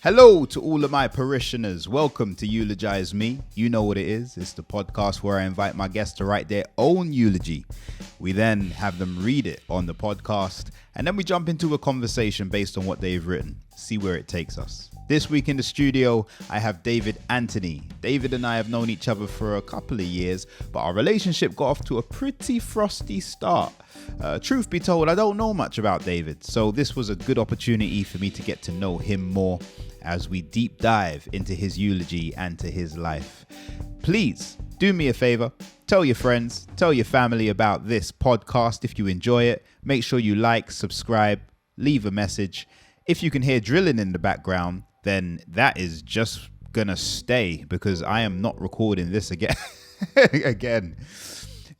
Hello to all of my parishioners. Welcome to Eulogise Me. You know what it is. It's the podcast where I invite my guests to write their own eulogy. We then have them read it on the podcast, and then we jump into a conversation based on what they've written. See where it takes us. This week in the studio, I have David Anthony. David and I have known each other for a couple of years, but our relationship got off to a pretty frosty start. Truth be told, I don't know much about David, so this was a good opportunity for me to get to know him more as we deep dive into his eulogy and to his life. Please do me a favor, tell your friends, tell your family about this podcast if you enjoy it. Make sure you like, subscribe, leave a message. If you can hear drilling in the background, then that is just gonna stay because I am not recording this again.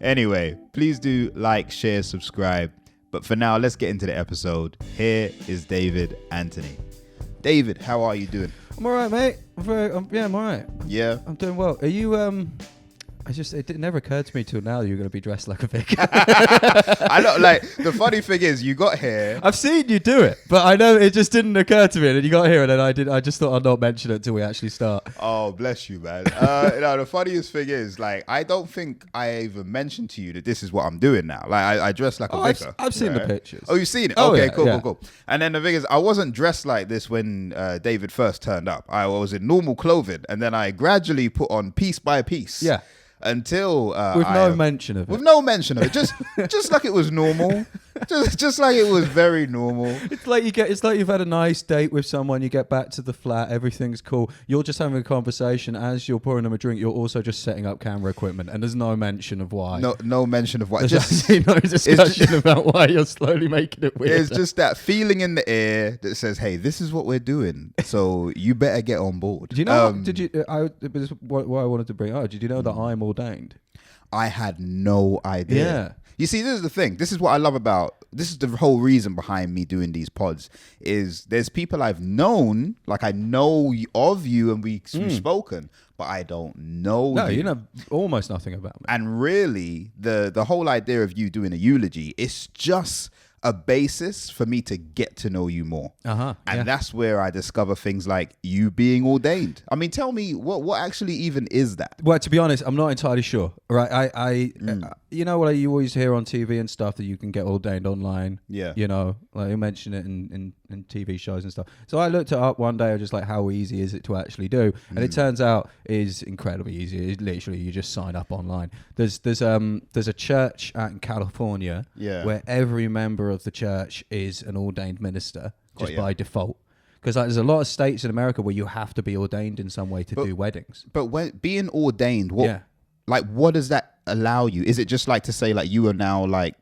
Anyway, please do like, share, subscribe. But for now, let's get into the episode. Here is David Anthony. David, how are you doing? I'm all right, mate. I'm all right. Yeah? I'm doing well. Are you, it never occurred to me till now that you're going to be dressed like a vicar. I know, like, the funny thing is, you got here. I've seen you do it, but I know it just didn't occur to me. And then you got here, and then I just thought I'd not mention it until we actually start. Oh, bless you, man. The funniest thing is, like, I don't think I even mentioned to you that this is what I'm doing now. Like, I dress like a vicar. I've seen the pictures. Oh, you've seen it? Oh, okay, yeah, cool. And then the thing is, I wasn't dressed like this when David first turned up. I was in normal clothing, and then I gradually put on piece by piece. Yeah. Until with no mention of it, just like it was normal, just like it was very normal. It's like you've had a nice date with someone. You get back to the flat, everything's cool. You're just having a conversation as you're pouring them a drink. You're also just setting up camera equipment, and there's no mention of why. No mention of why. There's actually no discussion about why you're slowly making it weird. It's just that feeling in the air that says, "Hey, this is what we're doing, so you better get on board." Do you know? This is what I wanted to bring up. Did you know that I'm ordained? I had no idea. Yeah. You see, this is the thing. This is what I love about. This is the whole reason behind me doing these pods. Is there's people I've known, like I know of you, and we've spoken, but I don't know. No, you know almost nothing about me. And really, the whole idea of you doing a eulogy is just a basis for me to get to know you more. And that's where I discover things like you being ordained. I mean, tell me what actually even is that? Well, to be honest, I'm not entirely sure. Right? You know what you always hear on TV and stuff that you can get ordained online. Yeah. You know, like you mention it in TV shows and stuff. So I looked it up one day, just like how easy is it to actually do, and it turns out it is incredibly easy. It's literally you just sign up online. There's a church out in California where every member of the church is an ordained minister just by default. Because there's a lot of states in America where you have to be ordained in some way to do weddings. But when being ordained, what does that allow you? Is it just like to say like you are now like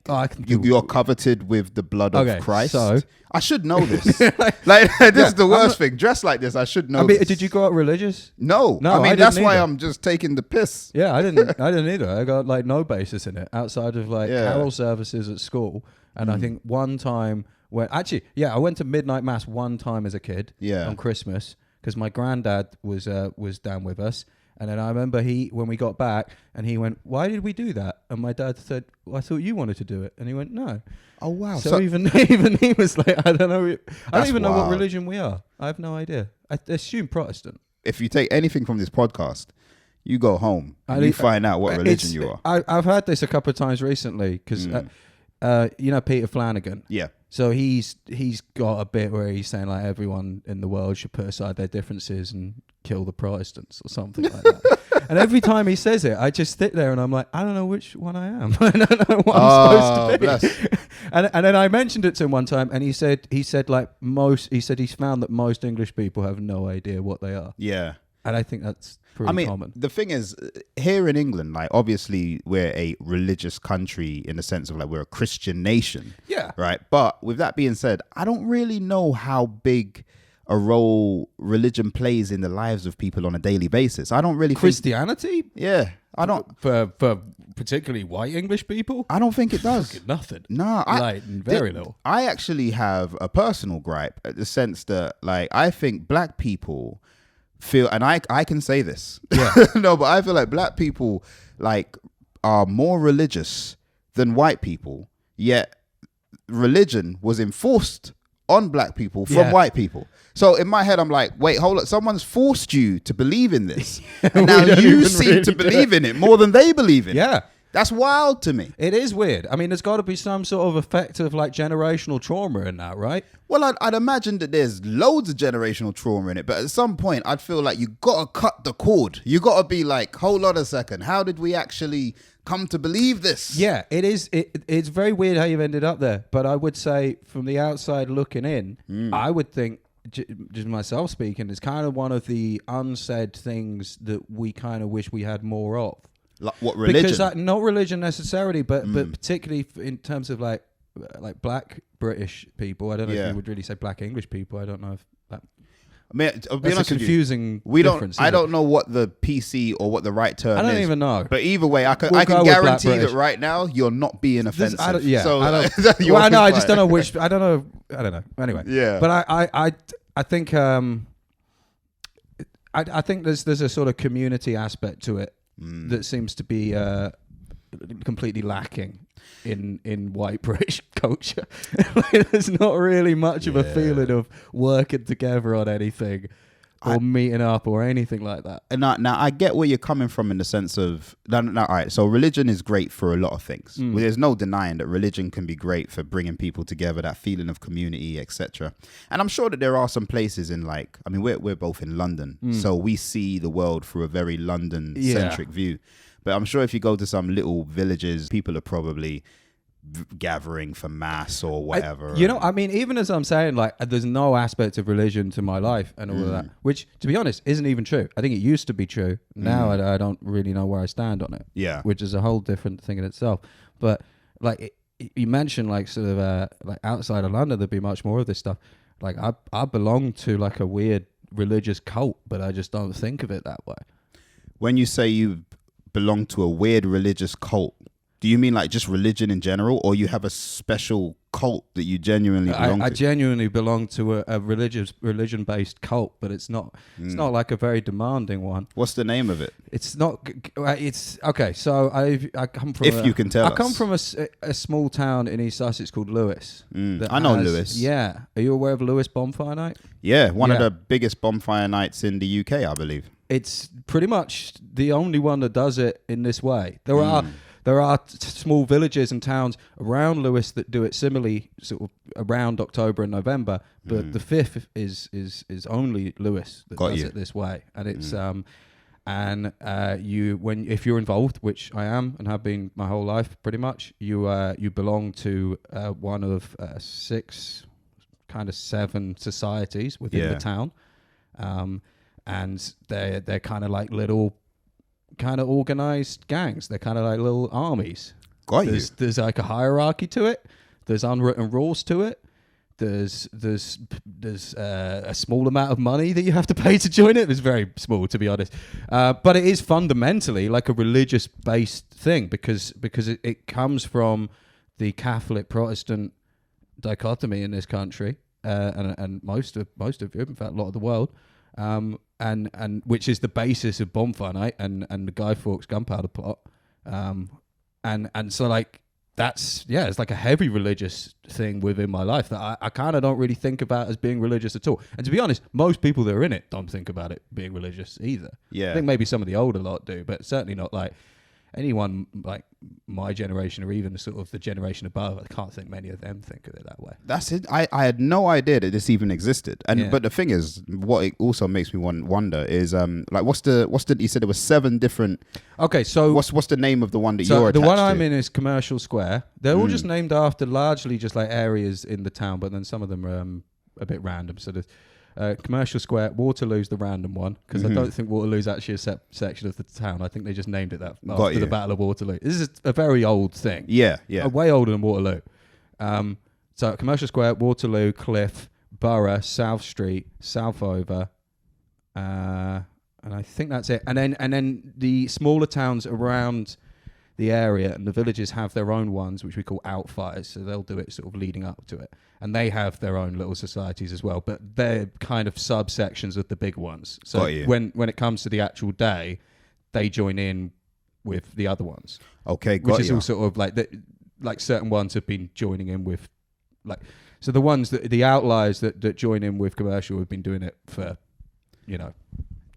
you are coveted with the blood of Christ? So I should know this. This is the worst thing. Dressed like this, I should know. This. Did you grow up religious? No. I mean that's why I'm just taking the piss. Yeah, I didn't either. I got like no basis in it outside of like carol services at school, and I think one time I went to midnight mass one time as a kid on Christmas because my granddad was down with us. And then I remember when we got back, and he went, "Why did we do that?" And my dad said, "Well, I thought you wanted to do it." And he went, "No." Oh wow! So even he was like, "I don't know. I don't even know what religion we are. I have no idea. I assume Protestant." If you take anything from this podcast, you go home and you find out what religion you are. I've had this a couple of times recently because you know Peter Flanagan. Yeah. So he's got a bit where he's saying like everyone in the world should put aside their differences and kill the Protestants or something like that. And every time he says it, I just sit there and I'm like, I don't know which one I am. I don't know what I'm supposed to be. And then I mentioned it to him one time, and he said he's found that most English people have no idea what they are. Yeah. And I think that's pretty common. The thing is, here in England, like obviously we're a religious country in the sense of like we're a Christian nation. Yeah. Right. But with that being said, I don't really know how big a role religion plays in the lives of people on a daily basis. I don't really Christianity? Yeah. I don't for particularly white English people? I don't think it does. Nothing. No, very little. I actually have a personal gripe at the sense that like I think black people feel, and I can say this. Yeah. No, but I feel like black people like are more religious than white people, yet religion was enforced on black people from Yeah. white people. So in my head, I'm like, wait, hold up. Someone's forced you to believe in this. And now We don't you even seem really to do believe in it more than they believe in it. Yeah. That's wild to me. It is weird. I mean, there's got to be some sort of effect of like generational trauma in that, right? Well, I'd imagine that there's loads of generational trauma in it, but at some point, I'd feel like you got to cut the cord. You got to be like, hold on a second. How did we actually come to believe this? Yeah, it is. It's very weird how you've ended up there. But I would say from the outside looking in, I would think, just myself speaking, it's kind of one of the unsaid things that we kind of wish we had more of. Like what, religion? Because not religion necessarily, but particularly in terms of like black British people. I don't know if you would really say black English people. I don't know if that. I mean, I'll be That's honest a with you, confusing we difference. don't. I don't know what the PC or what the right term is. I don't even know. But either way, I can We'll go with black guarantee British. that right now you're not being offensive. I don't, yeah, So, I don't. you're Well, I know. I fine. just don't know which. I don't know. I don't know. Anyway. Yeah. But I think I think there's a sort of community aspect to it that seems to be completely lacking in white British culture. Like, there's not really much of a feeling of working together on anything or meeting up or anything like that. And now I get where you're coming from in the sense of all right. So religion is great for a lot of things. Well, there's no denying that religion can be great for bringing people together, that feeling of community, etc. And I'm sure that there are some places in like, I mean, we're both in London, so we see the world through a very London centric view. But I'm sure if you go to some little villages, people are probably gathering for mass or whatever. I mean, even as I'm saying, like, there's no aspect of religion to my life and all of that, which, to be honest, isn't even true. I think it used to be true. Now I don't really know where I stand on it. Yeah. Which is a whole different thing in itself. But, like, you mentioned, like, sort of, like, outside of London, there'd be much more of this stuff. Like, I belong to, like, a weird religious cult, but I just don't think of it that way. When you say you belong to a weird religious cult, do you mean like just religion in general, or you have a special cult that you genuinely belong to? I genuinely belong to a religion-based cult, but it's not like a very demanding one. What's the name of it? It's not. It's okay. So I come from. If you can tell us. I come from a small town in East Sussex called Lewis. I know Lewis. Yeah. Are you aware of Lewis Bonfire Night? Yeah, one of the biggest bonfire nights in the UK, I believe. It's pretty much the only one that does it in this way. There are small villages and towns around Lewis that do it similarly, sort of around October and November. But the 5th is only Lewis that does it this way, and it's if you're involved, which I am and have been my whole life, pretty much, you belong to one of 6, kind of 7 societies within the town, and they're kind of like little, kind of organized gangs. They're kind of like little armies. There's like a hierarchy to it. There's unwritten rules to it. There's a small amount of money that you have to pay to join it. It's very small, to be honest, but it is fundamentally like a religious based thing because it comes from the Catholic Protestant dichotomy in this country, and most of Europe, in fact, a lot of the world. And which is the basis of Bonfire Night and the Guy Fawkes gunpowder plot, and so like it's like a heavy religious thing within my life that I kind of don't really think about as being religious at all. And to be honest, most people that are in it don't think about it being religious either. Yeah, I think maybe some of the older lot do, but certainly not like anyone like my generation or even sort of the generation above. I can't think many of them think of it that way. That's it. I had no idea that this even existed. And but the thing is, what it also makes me wonder is like what's the you said there were 7 different. Okay, so what's the name of the one that you're attached to? The one I'm in is Commercial Square. They're all just named after largely just like areas in the town, but then some of them are a bit random. So there's Commercial Square. Waterloo's the random one because I don't think Waterloo's actually a section of the town. I think they just named it that after the Battle of Waterloo. This is a very old thing. Yeah. Way older than Waterloo. So Commercial Square, Waterloo, Cliff, Borough, South Street, Southover, and I think that's it. And then the smaller towns around the area and the villages have their own ones, which we call outfires. So they'll do it sort of leading up to it. And they have their own little societies as well, but they're kind of subsections of the big ones. So when it comes to the actual day, they join in with the other ones. Okay, which is all sort of like certain ones have been joining in with, like So the ones the outliers that join in with commercial have been doing it for,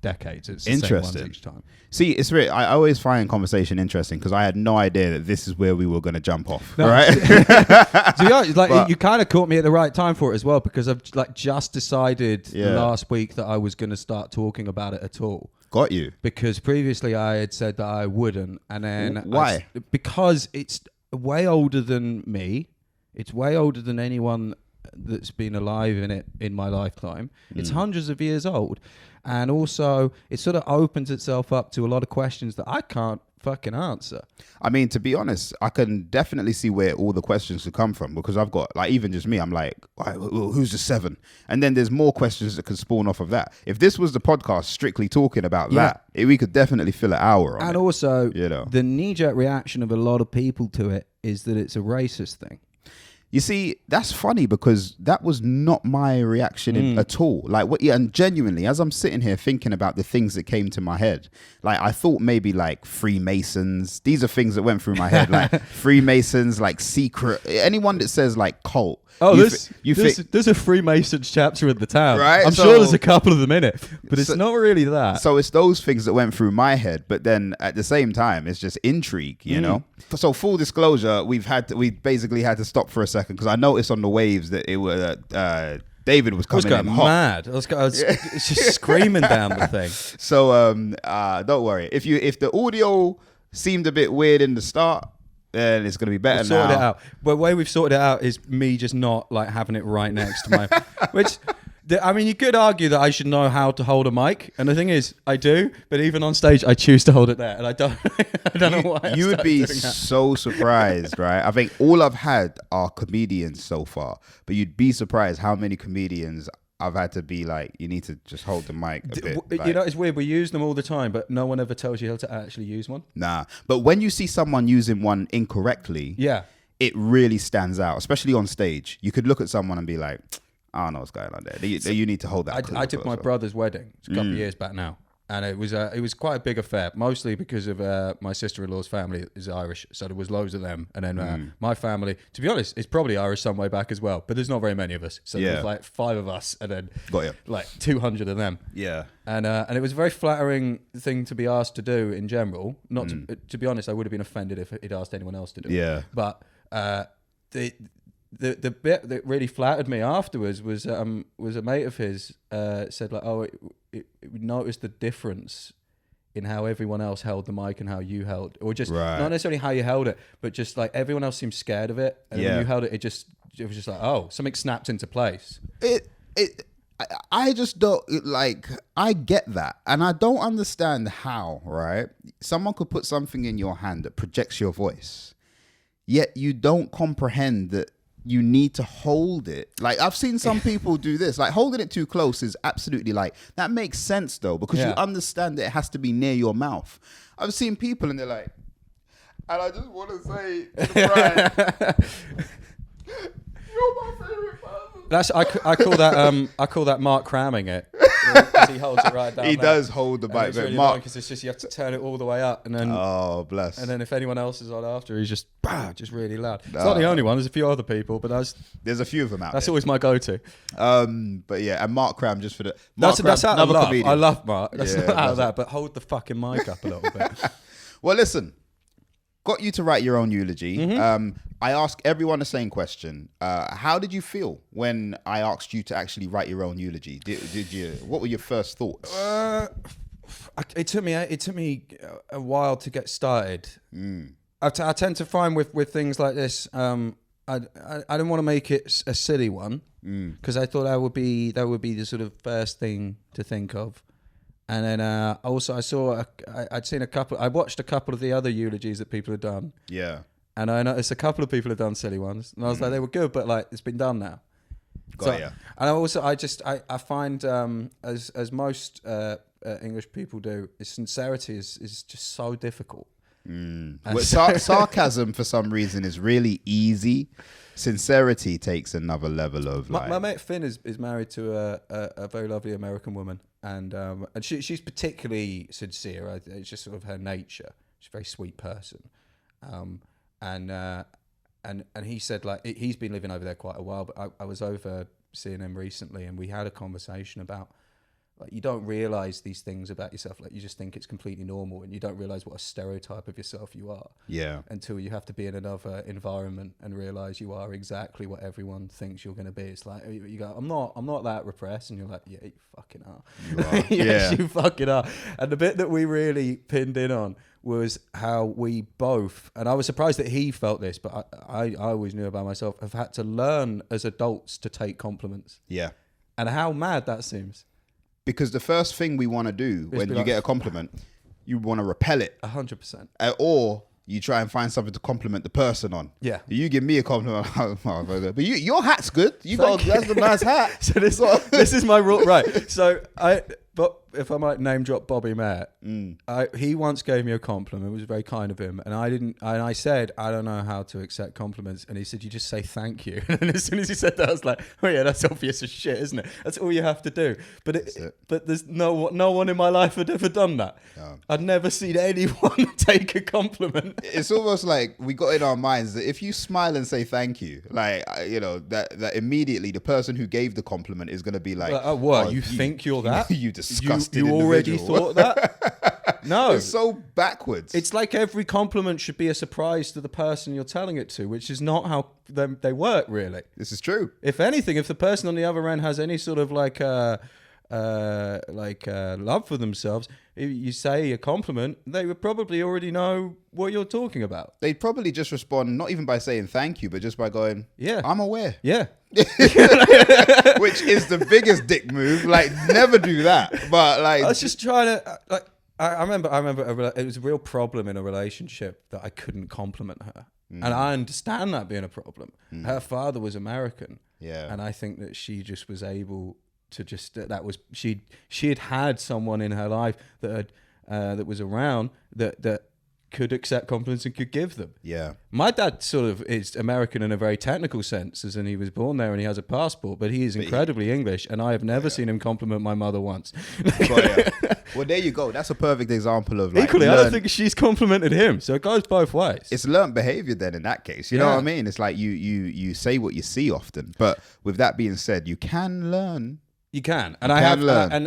decades. It's the same ones each time. See, it's really, I always find conversation interesting because I had no idea that this is where we were going to jump off. No, right? To be honest, you kind of caught me at the right time for it as well, because I've just decided last week that I was going to start talking about it at all. Got you. Because previously I had said that I wouldn't, and then why? Because it's way older than me. It's way older than anyone that's been alive in my lifetime. It's hundreds of years old. And also, it sort of opens itself up to a lot of questions that I can't fucking answer. I mean, to be honest, I can definitely see where all the questions could come from, because I've got, like, even just me, I'm like, well, who's the 7? And then there's more questions that could spawn off of that. If this was the podcast strictly talking about that, we could definitely fill an hour on it. And also, the knee-jerk reaction of a lot of people to it is that it's a racist thing. You see, that's funny, because that was not my reaction at all. Like, and genuinely, as I'm sitting here thinking about the things that came to my head, like, I thought maybe like Freemasons. These are things that went through my head, like Freemasons, like secret. Anyone that says like cult. Oh, there's a Freemasons chapter in the town. Right? I'm sure there's a couple of them in it, but it's not really that. So it's those things that went through my head, but then at the same time, it's just intrigue, you know? So full disclosure, we basically had to stop for a second, because I noticed on the waves that it was David was coming in hot. Mad. I was just screaming down the thing. So don't worry. If the audio seemed a bit weird in the start, then it's going to be better now. Sorted it out. But the way we've sorted it out is me just not like having it right next to my... Which, I mean, you could argue that I should know how to hold a mic. And the thing is, I do. But even on stage, I choose to hold it there. And I don't know why. You would be so surprised, right? I think all I've had are comedians so far. But you'd be surprised how many comedians I've had to be like, you need to just hold the mic a bit. It's weird. We use them all the time, but no one ever tells you how to actually use one. Nah. But when you see someone using one incorrectly, it really stands out, especially on stage. You could look at someone and be like, I don't know what's going on there. You need to hold that. I took my brother's wedding. It's a couple of years back now. And it was quite a big affair, mostly because of my sister-in-law's family is Irish, so there was loads of them. And then my family, to be honest, is probably Irish some way back as well, but there's not very many of us. So there was like 5 of us, and then like 200 of them. Yeah. And it was a very flattering thing to be asked to do in general. Not to be honest, I would have been offended if he'd asked anyone else to do it. Yeah. But the bit that really flattered me afterwards was a mate of his said like, oh, we noticed the difference in how everyone else held the mic and how you held, or just not necessarily how you held it, but just like everyone else seemed scared of it, and when you held it, it was just like, oh, something snapped into place. I just don't like. I get that, and I don't understand how. Right, someone could put something in your hand that projects your voice, yet you don't comprehend that you need to hold it. Like, I've seen some people do this. Like, holding it too close is absolutely like, that makes sense though, because you understand that it has to be near your mouth. I've seen people and they're like, and I just want to say to Brian, you're my favorite person. I call that Mark cramming it. He holds it right down. He does hold the mic, but Mark, because it's just you have to turn it all the way up, and then bless. And then if anyone else is on after, he's just really loud. It's not the only one. There's a few other people, but there's a few of them out. That's there. Always my go-to. But yeah, and Mark Cram just for the. That's out of love. Comedian. I love Mark. That's not out of that, but hold the fucking mic up a little bit. Well, listen. Got you to write your own eulogy. I ask everyone the same question. How did you feel when I asked you to actually write your own eulogy? Did you? What were your first thoughts? It took me a while to get started. I tend to find with things like this, I didn't want to make it a silly one because I thought that would be the sort of first thing to think of. And then also I'd seen I watched a couple of the other eulogies that people had done. Yeah. And I noticed a couple of people had done silly ones. And I was like, they were good, but like, it's been done now. Got ya. And I find, as most English people do, sincerity is just so difficult. Well, sarcasm for some reason is really easy. Sincerity takes another level of like... My mate Finn is married to a very lovely American woman. And she's particularly sincere. It's just sort of her nature. She's a very sweet person. And and he said like he's been living over there quite a while, but I was over seeing him recently, and we had a conversation about like you don't realize these things about yourself, like you just think it's completely normal, and you don't realize what a stereotype of yourself you are. Yeah. Until you have to be in another environment and realize you are exactly what everyone thinks you're going to be. It's like you go, I'm not that repressed, and you're like, yeah, you fucking are. You are. Yes, Yeah. you fucking are. And the bit that we really pinned in on was how we both, and I was surprised that he felt this, but I always knew about myself, have had to learn as adults to take compliments. Yeah. And how mad that seems. Because the first thing we want to do when you get a compliment, you want to repel it. 100%. Or you try and find something to compliment the person on. Yeah. You give me a compliment, but your hat's good. That's a nice hat. So this is my rule, right? So but if I might name drop Bobby Mayer, he once gave me a compliment. It was very kind of him, and I said I don't know how to accept compliments, and he said you just say thank you. And as soon as he said that, I was like, oh yeah, that's obvious as shit, isn't it? That's all you have to do. But there's no one in my life had ever done that. No. I'd never seen anyone take a compliment. It's almost like we got in our minds that if you smile and say thank you, like that immediately the person who gave the compliment is going to be like, what? You think you're that? You disgusting You already thought that? No. It's so backwards. It's like every compliment should be a surprise to the person you're telling it to, which is not how they work, really. This is true. If anything, if the person on the other end has any sort of love for themselves, if you say a compliment, they would probably already know what you're talking about. They'd probably just respond, not even by saying thank you, but just by going, yeah, I'm aware. Yeah. Which is the biggest dick move. Like, never do that. But like, I was just trying to like. I remember it was a real problem in a relationship that I couldn't compliment her, and I understand that being a problem. Her father was American, and I think that she just was able to just she had someone in her life that was around that could accept compliments and could give them. Yeah. My dad sort of is American in a very technical sense, as in he was born there and he has a passport, but he is incredibly English, and I have never seen him compliment my mother once. Well, there you go. That's a perfect example of like... Equally, I don't think she's complimented him, so it goes both ways. It's learned behavior then in that case. You know what I mean? It's like you say what you see often, but with that being said, you can learn... You can, and I have,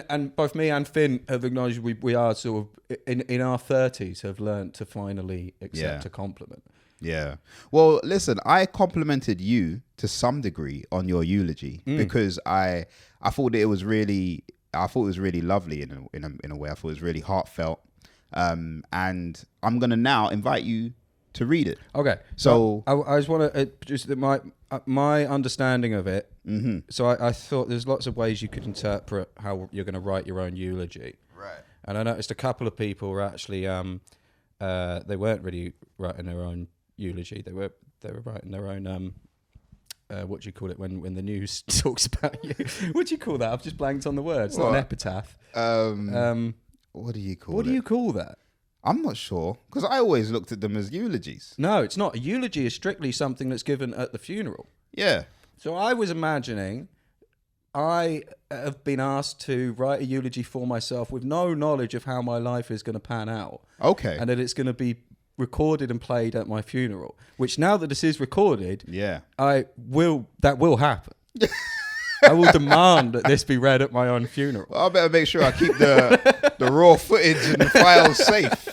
and both me and Finn have acknowledged we are sort of in our 30s have learned to finally accept a compliment. Yeah. Well, listen, I complimented you to some degree on your eulogy because I thought it was really lovely in a way. I thought it was really heartfelt, and I'm gonna now invite you to read it. Okay. So I just want to just my understanding of it. Mm-hmm. So I thought there's lots of ways you could interpret how you're going to write your own eulogy. Right. And I noticed a couple of people were actually they weren't really writing their own eulogy. They were writing their own what do you call it when the news talks about you? What do you call that? I've just blanked on the word. It's not an epitaph. What do you call it? What do you call that? I'm not sure, because I always looked at them as eulogies. No, it's not. A eulogy is strictly something that's given at the funeral. Yeah. So I was imagining I have been asked to write a eulogy for myself with no knowledge of how my life is going to pan out. Okay. And that it's going to be recorded and played at my funeral, which now that this is recorded, that will happen. I will demand that this be read at my own funeral. Well, I better make sure I keep the raw footage and the files safe.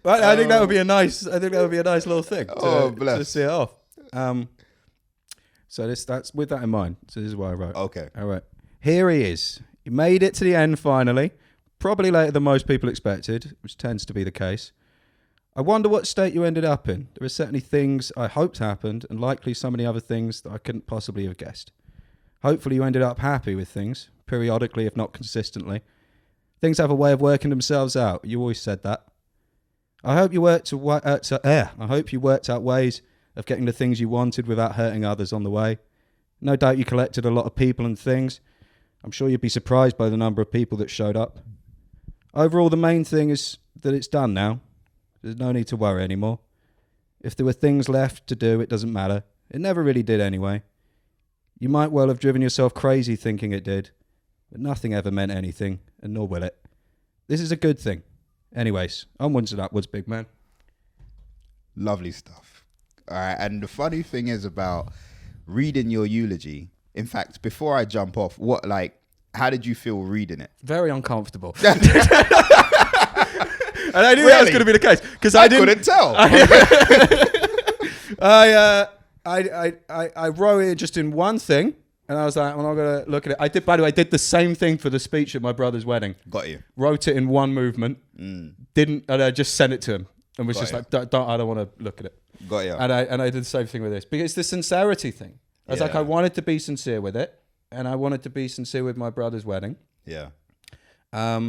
But I think that would be a nice little thing to see it off. So that's with that in mind. So this is what I wrote. Okay. All right. Here he is. He made it to the end finally. Probably later than most people expected, which tends to be the case. I wonder what state you ended up in. There are certainly things I hoped happened, and likely so many other things that I couldn't possibly have guessed. Hopefully you ended up happy with things, periodically if not consistently. Things have a way of working themselves out. You always said that. I hope you worked out ways of getting the things you wanted without hurting others on the way. No doubt you collected a lot of people and things. I'm sure you'd be surprised by the number of people that showed up. Overall, the main thing is that it's done now. There's no need to worry anymore. If there were things left to do, it doesn't matter. It never really did anyway. You might well have driven yourself crazy thinking it did, but nothing ever meant anything, and nor will it. This is a good thing. Anyways, onwards and upwards, big man. Lovely stuff. All right. And the funny thing is about reading your eulogy. In fact, before I jump off, how did you feel reading it? Very uncomfortable. And I knew that was going to be the case because I couldn't tell. I wrote it just in one thing, and I was like, I'm not going to look at it. I did. By the way, I did the same thing for the speech at my brother's wedding. Got you. Wrote it in one movement. Didn't, and I just sent it to him, and was just like, I don't want to look at it. Got you. And I did the same thing with this because it's the sincerity thing. I was like, I wanted to be sincere with it, and I wanted to be sincere with my brother's wedding. Yeah. But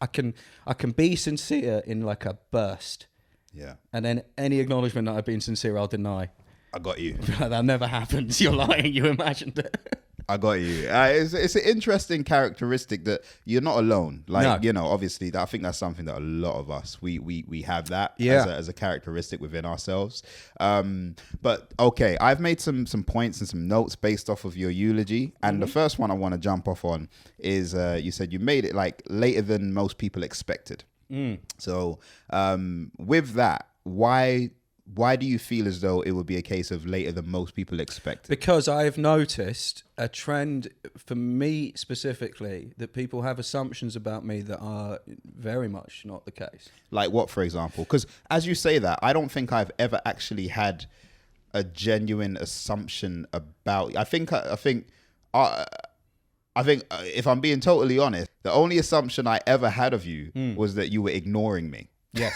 I can be sincere in like a burst. Yeah. And then any acknowledgement that I've been sincere, I'll deny. I got you. That never happens. You're lying. You imagined it. I got you. It's an interesting characteristic that you're not alone. Like, obviously, I think that's something that a lot of us, we have that as a characteristic within ourselves. But okay, I've made some points and some notes based off of your eulogy. And the first one I want to jump off on is you said you made it like later than most people expected. So with that, why do you feel as though it would be a case of later than most people expect? Because I've noticed a trend for me specifically that people have assumptions about me that are very much not the case. Like what, for example? Because as you say that, I don't think I've ever actually had a genuine assumption about. I think if I'm being totally honest, the only assumption I ever had of you was that you were ignoring me. Yes,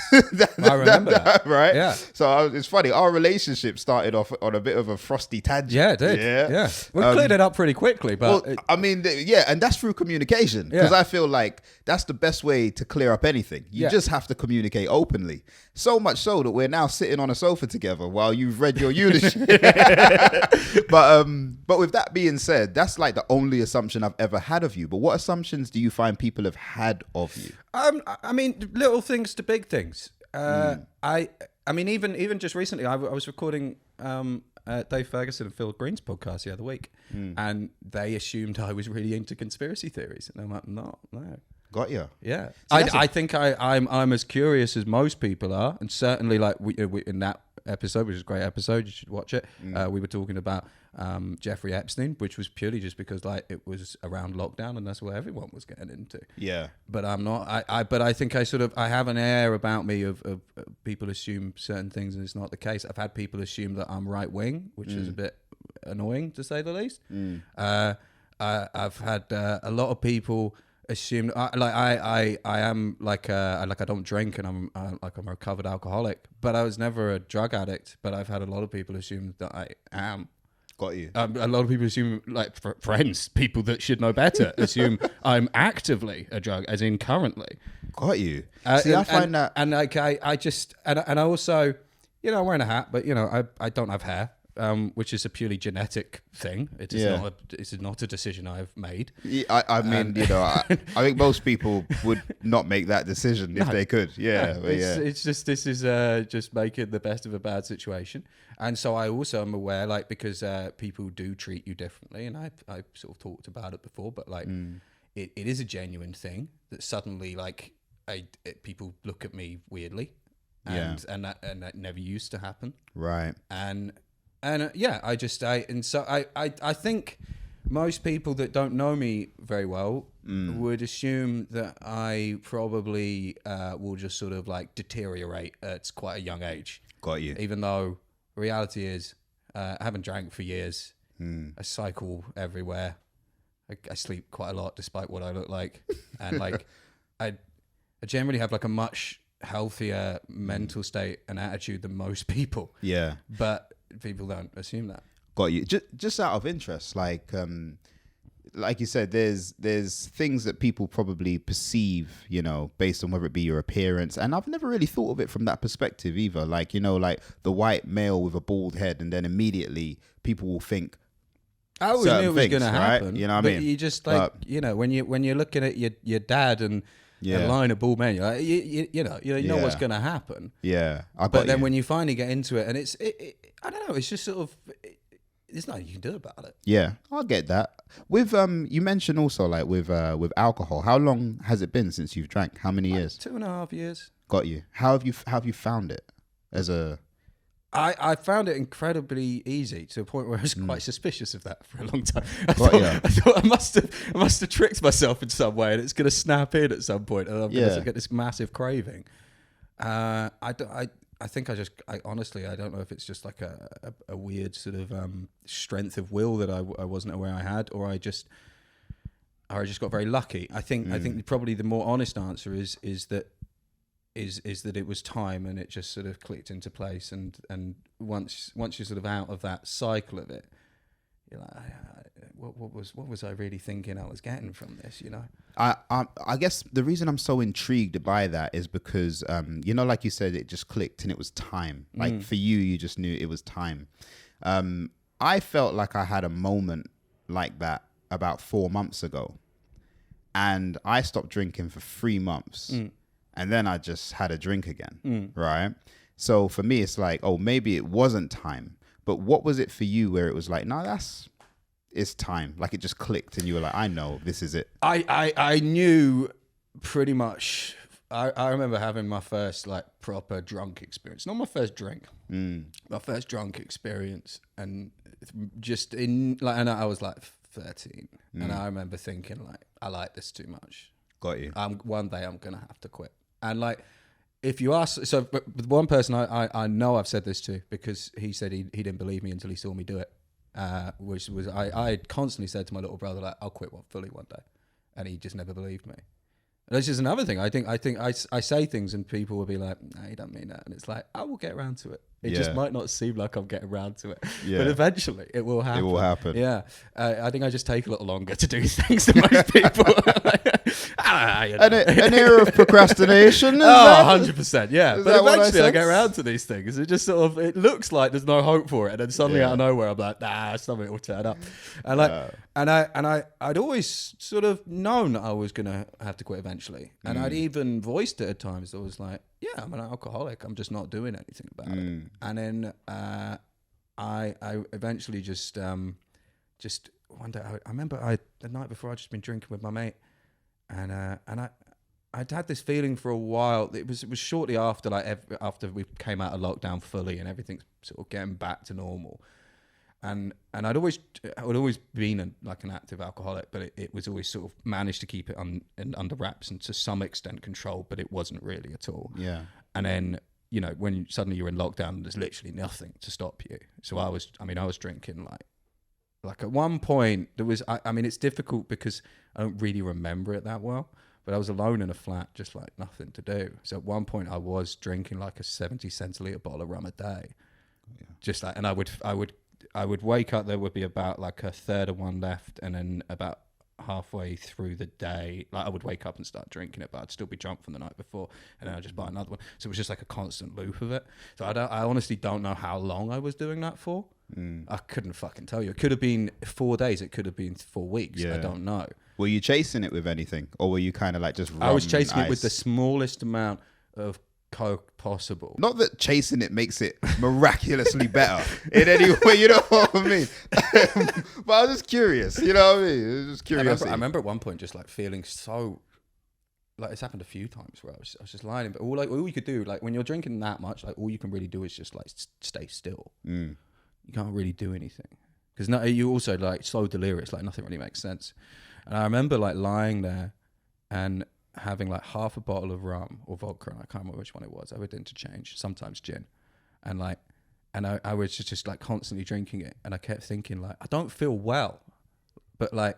I remember that. Right? Yeah. So it's funny. Our relationship started off on a bit of a frosty tangent. Yeah, it did. Yeah. We cleared it up pretty quickly. But and that's through communication. Because I feel like that's the best way to clear up anything. You just have to communicate openly. So much so that we're now sitting on a sofa together while you've read your eulogy. But with that being said, that's like the only assumption I've ever had of you. But what assumptions do you find people have had of you? I mean, little things to big things. I mean, even just recently, I was recording Dave Ferguson and Phil Green's podcast the other week, and they assumed I was really into conspiracy theories, and I'm like, no. Got you. Yeah, I think I'm as curious as most people are, and certainly like we in that episode, which is a great episode, you should watch it. We were talking about Jeffrey Epstein, which was purely just because like it was around lockdown and that's what everyone was getting into. Yeah. But I'm not. But I think I have an air about me of people assume certain things and it's not the case. I've had people assume that I'm right wing, which is a bit annoying to say the least. I've had a lot of people assume I am like I don't drink and I'm a recovered alcoholic, but I was never a drug addict. But I've had a lot of people assume that I am. Got you. A lot of people assume, like friends, people that should know better, assume I'm actively a drug, as in currently. Got you. See, I find that, and like I just and I also, I'm wearing a hat, but I don't have hair. Which is a purely genetic thing. It is not a decision I've made. Yeah, I mean, I think most people would not make that decision if they could. Yeah, it's just this is just making the best of a bad situation. And so I also am aware, like, because people do treat you differently, and I sort of talked about it before, but like it is a genuine thing that suddenly like people look at me weirdly, and that never used to happen. Right. And I think most people that don't know me very well would assume that I probably will just sort of like deteriorate at quite a young age. Got you. Even though the reality is I haven't drank for years. I cycle everywhere. I sleep quite a lot despite what I look like. And like I generally have like a much healthier mental state and attitude than most people. Yeah. But people don't assume that. Got you. Just out of interest, like you said, there's things that people probably perceive, based on whether it be your appearance, and I've never really thought of it from that perspective either. Like, like the white male with a bald head, and then immediately people will think. I always knew it was going to happen. Right? You know what I mean? You just like, when you're looking at your dad and a line of bald men, you're like, you know what's going to happen. Yeah, but then when you finally get into it, and it's I don't know, it's just sort of there's nothing you can do about it. Yeah, I get that. With you mentioned also like with alcohol. How long has it been since you've drank? How many years? 2.5 years. Got you. How have you found it as a? I found it incredibly easy to the point where I was quite suspicious of that for a long time. I Got thought I must have tricked myself in some way, and it's going to snap in at some point, and I'm going to get this massive craving. I think I honestly don't know if it's just like a weird sort of strength of will that I wasn't aware I had, or I just got very lucky. I think probably the more honest answer is that it was time, and it just sort of clicked into place, and once you're sort of out of that cycle of it, you're like, what was I really thinking I was getting from this, you know? I guess the reason I'm so intrigued by that is because like you said, it just clicked and it was time. Like for you just knew it was time. I felt like I had a moment like that about 4 months ago, and I stopped drinking for 3 months. And then I just had a drink again, right? So for me, it's like, oh, maybe it wasn't time. But what was it for you where it was like, no, it's time. Like it just clicked and you were like, I know, this is it. I knew pretty much. I remember having my first like proper drunk experience. Not my first drink, my first drunk experience. And just and I was like 13. And I remember thinking like, I like this too much. Got you. One day I'm going to have to quit. And like, if you ask, so with one person I know I've said this to, because he said he didn't believe me until he saw me do it, which was, I constantly said to my little brother, like, I'll quit fully one day. And he just never believed me. And this is another thing. I think I say things and people will be like, no, you don't mean that. And it's like, I will get around to it. It just might not seem like I'm getting around to it. Yeah. But eventually it will happen. It will happen. Yeah. I think I just take a little longer to do things than most people. An era of procrastination. 100%. Yeah. But eventually I get sense? around to these things. It just sort of, it looks like there's no hope for it. And then suddenly out of nowhere, I'm like, something will turn up. And I'd always sort of known that I was going to have to quit eventually. And I'd even voiced it at times. I was like, yeah, I'm an alcoholic. I'm just not doing anything about it. And then I eventually just one day, I remember the night before I'd just been drinking with my mate, and I'd had this feeling for a while. It was shortly after after we came out of lockdown fully and everything's sort of getting back to normal. And I'd always been an active alcoholic, but it was always sort of managed to keep it under wraps and to some extent controlled, but it wasn't really at all. Yeah. And then, when suddenly you're in lockdown, there's literally nothing to stop you. So I was drinking like at one point there was, it's difficult because I don't really remember it that well, but I was alone in a flat, just like nothing to do. So at one point I was drinking like a 70 centiliter bottle of rum a day. Yeah. Just like, and I would wake up, there would be about like a third of one left, and then about halfway through the day, like I would wake up and start drinking it, but I'd still be drunk from the night before, and then I'd just buy another one. So it was just like a constant loop of it. So I honestly don't know how long I was doing that for. I couldn't fucking tell you. It could have been 4 days. It could have been 4 weeks. Yeah. I don't know. Were you chasing it with anything, or were you kind of like just rum? I was chasing it with the smallest amount of Coke possible. Not that chasing it makes it miraculously better in any way, you know what I mean? But I was just curious, you know what I mean? It was just curiosity. I remember at one point just like feeling so, like it's happened a few times where I was just lying, but all you could do, like when you're drinking that much, like all you can really do is just like stay still. You can't really do anything because you also like so delirious, like nothing really makes sense. And I remember like lying there and having like half a bottle of rum or vodka, and I can't remember which one it was. I would interchange, sometimes gin, and I was just like constantly drinking it, and I kept thinking like I don't feel well, but I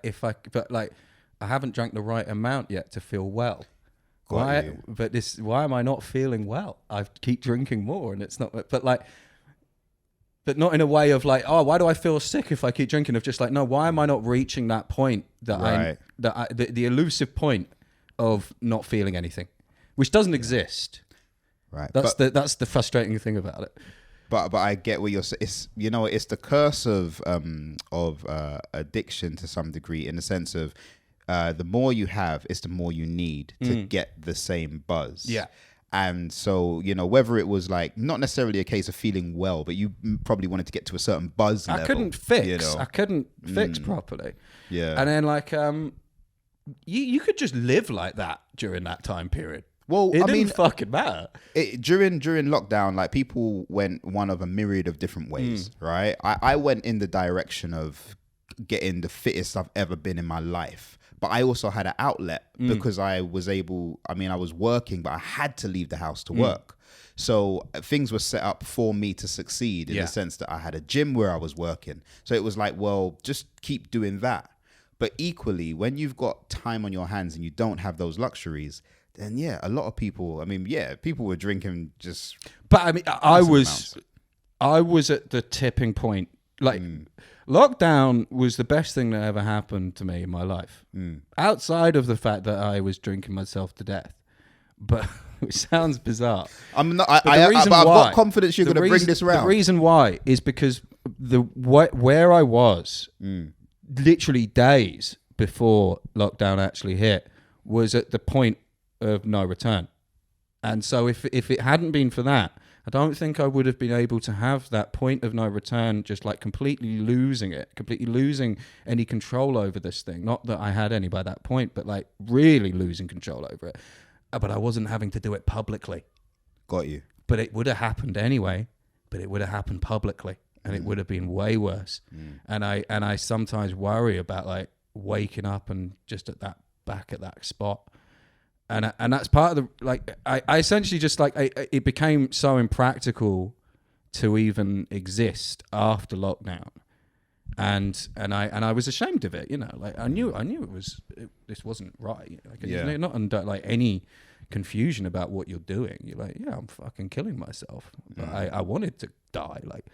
haven't drank the right amount yet to feel well. Why am I not feeling well? I keep drinking more, and it's not. But not in a way of like, oh, why do I feel sick if I keep drinking? Of just like, no, why am I not reaching that point that the elusive point of not feeling anything, which doesn't exist. Right. That's the frustrating thing about it. But I get what you're saying. It's the curse of addiction to some degree, in the sense of the more you have, it's the more you need to get the same buzz. Yeah. And so, whether it was like not necessarily a case of feeling well, but you probably wanted to get to a certain buzz level. I couldn't fix properly. Yeah. And then like you could just live like that during that time period. Well, It I didn't mean, fucking matter. during lockdown, like people went one of a myriad of different ways, right? I went in the direction of getting the fittest I've ever been in my life. But I also had an outlet because I was able, I mean, I was working, but I had to leave the house to work. So things were set up for me to succeed in the sense that I had a gym where I was working. So it was like, well, just keep doing that. But equally, when you've got time on your hands and you don't have those luxuries, then yeah, a lot of people, I mean, yeah, people were drinking just. But I mean, I was at the tipping point. Like, lockdown was the best thing that ever happened to me in my life. Outside of the fact that I was drinking myself to death. But which sounds bizarre. I'm not. But I've got confidence you're going to bring this around. The reason why is because where I was, literally days before lockdown actually hit, was at the point of no return. And so if it hadn't been for that, I don't think I would have been able to have that point of no return, just like completely losing any control over this thing. Not that I had any by that point, but like really losing control over it. But I wasn't having to do it publicly. Got you. But it would have happened anyway, but it would have happened publicly, and it would have been way worse. And I sometimes worry about like waking up and just back at that spot. And that's part of the, like, I essentially just like, it became so impractical to even exist after lockdown. And I was ashamed of it, you know, like I knew this wasn't right. Like, not under like any confusion about what you're doing. You're like, yeah, I'm fucking killing myself. But I wanted to die, like,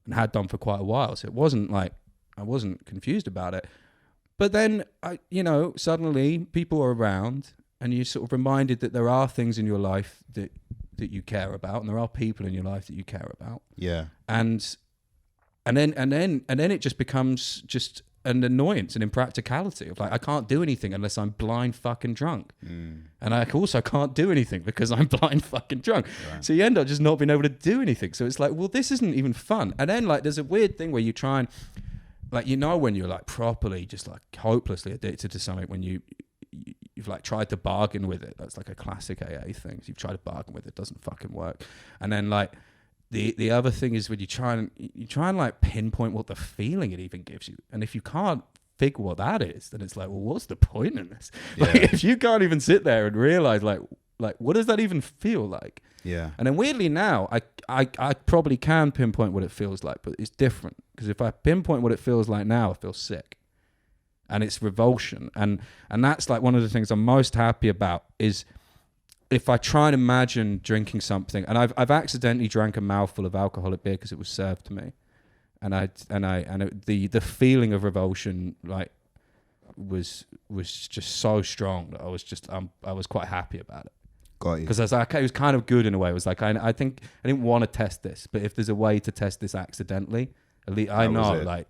and had done for quite a while. So it wasn't like, I wasn't confused about it. But then, suddenly people are around, and you're sort of reminded that there are things in your life that you care about, and there are people in your life that you care about. Yeah. And then it just becomes just an annoyance, an impracticality of like, I can't do anything unless I'm blind fucking drunk. And I also can't do anything because I'm blind fucking drunk. Right. So you end up just not being able to do anything. So it's like, well, this isn't even fun. And then like, there's a weird thing where you try and like, when you're like properly just like hopelessly addicted to something, when you've like tried to bargain with it. That's like a classic AA thing. You've tried to bargain with it, doesn't fucking work. And then like the other thing is when you try and like pinpoint what the feeling it even gives you. And if you can't figure what that is, then it's like, well, what's the point in this? Yeah. Like, if you can't even sit there and realize like what does that even feel like? Yeah. And then weirdly now, I probably can pinpoint what it feels like, but it's different. Because if I pinpoint what it feels like now, I feel sick. And it's revulsion. And that's like one of the things I'm most happy about is if I try and imagine drinking something, and I've accidentally drank a mouthful of alcoholic beer because it was served to me. The feeling of revulsion like was just so strong that I was quite happy about it. Got you. Because it was kind of good in a way. It was like, I think I didn't want to test this, but if there's a way to test this accidentally, at least I know like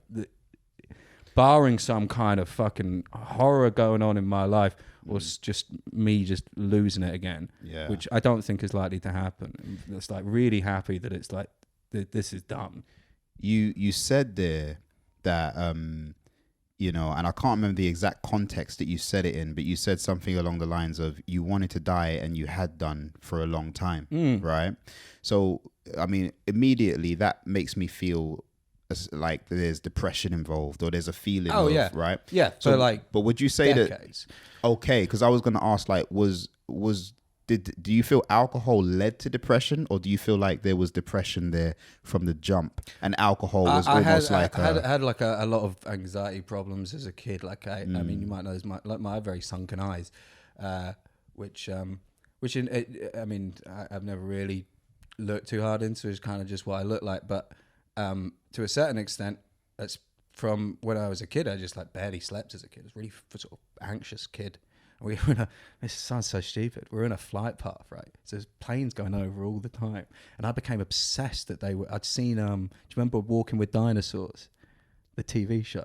barring some kind of fucking horror going on in my life, was just me just losing it again, which I don't think is likely to happen. It's like really happy that it's like this is done. You said there that and I can't remember the exact context that you said it in, but you said something along the lines of you wanted to die and you had done for a long time, right? So I mean, immediately that makes me feel like there's depression involved, or there's a feeling right? Yeah. So like, but would you say decades. That okay, because I was going to ask like, do you feel alcohol led to depression, or do you feel like there was depression there from the jump, and alcohol was I had like a lot of anxiety problems as a kid. Like I mean, you might know my very sunken eyes, which I've never really looked too hard into. Is kind of just what I look like, but to a certain extent, that's from when I was a kid. I just like barely slept as a kid. I was really sort of anxious kid. We were this sounds so stupid. We're in a flight path, right? So there's planes going over all the time, and I became obsessed that I'd seen. Do you remember Walking with Dinosaurs, the TV show?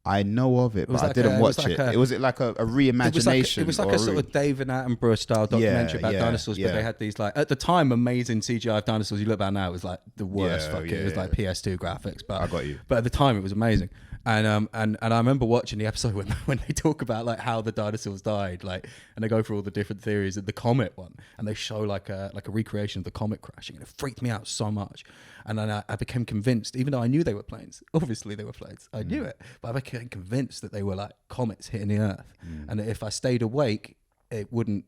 I know of it, but I didn't watch it. Was it like a reimagination? It was like a sort of David Attenborough style documentary about dinosaurs, but they had these like at the time amazing CGI of dinosaurs. You look back now, it was like the worst. It was like PS2 graphics, but I got you. But at the time, it was amazing. And I remember watching the episode when they talk about like how the dinosaurs died, like, and they go through all the different theories of the comet one, and they show like a recreation of the comet crashing, and it freaked me out so much. And then I became convinced, even though I knew they were planes, obviously they were planes, I knew it, but I became convinced that they were like comets hitting the Earth, and that if I stayed awake, it wouldn't,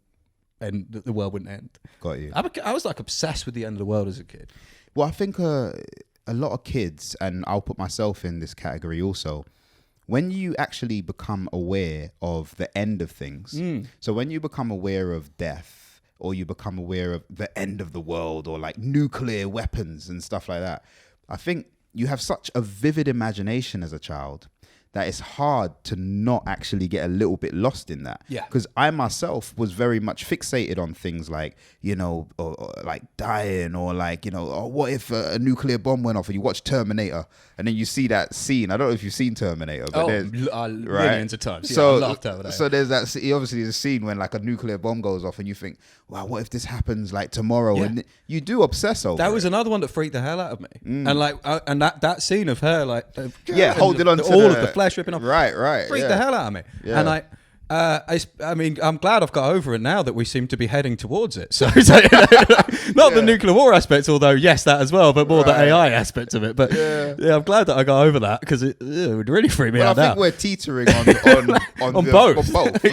and the world wouldn't end. Got you. I was like obsessed with the end of the world as a kid. Well, I think a lot of kids, and I'll put myself in this category also, when you actually become aware of the end of things, so when you become aware of death, or you become aware of the end of the world, or like nuclear weapons and stuff like that, I think you have such a vivid imagination as a child that it's hard to not actually get a little bit lost in that. Yeah. Because I myself was very much fixated on things like, you know, or like dying, or like, you know, oh, what if a nuclear bomb went off, and you watch Terminator and then you see that scene. I don't know if you've seen Terminator, but millions of times. Yeah, so, I laughed over that. So there's that, obviously there's a scene when like a nuclear bomb goes off and you think, wow, what if this happens like tomorrow? Yeah. And you do obsess over That was it. another one that freaked the hell out of me. And like, and that scene of her like, holding on to all of the flesh ripping off, right, freaked the hell out of me. Yeah. And I mean, I'm glad I've got over it now that we seem to be heading towards it. So, not the nuclear war aspect, although yes, that as well, but more the AI aspect of it. But yeah, I'm glad that I got over that, because it would really freak me out. I think now. we're teetering on both. Like,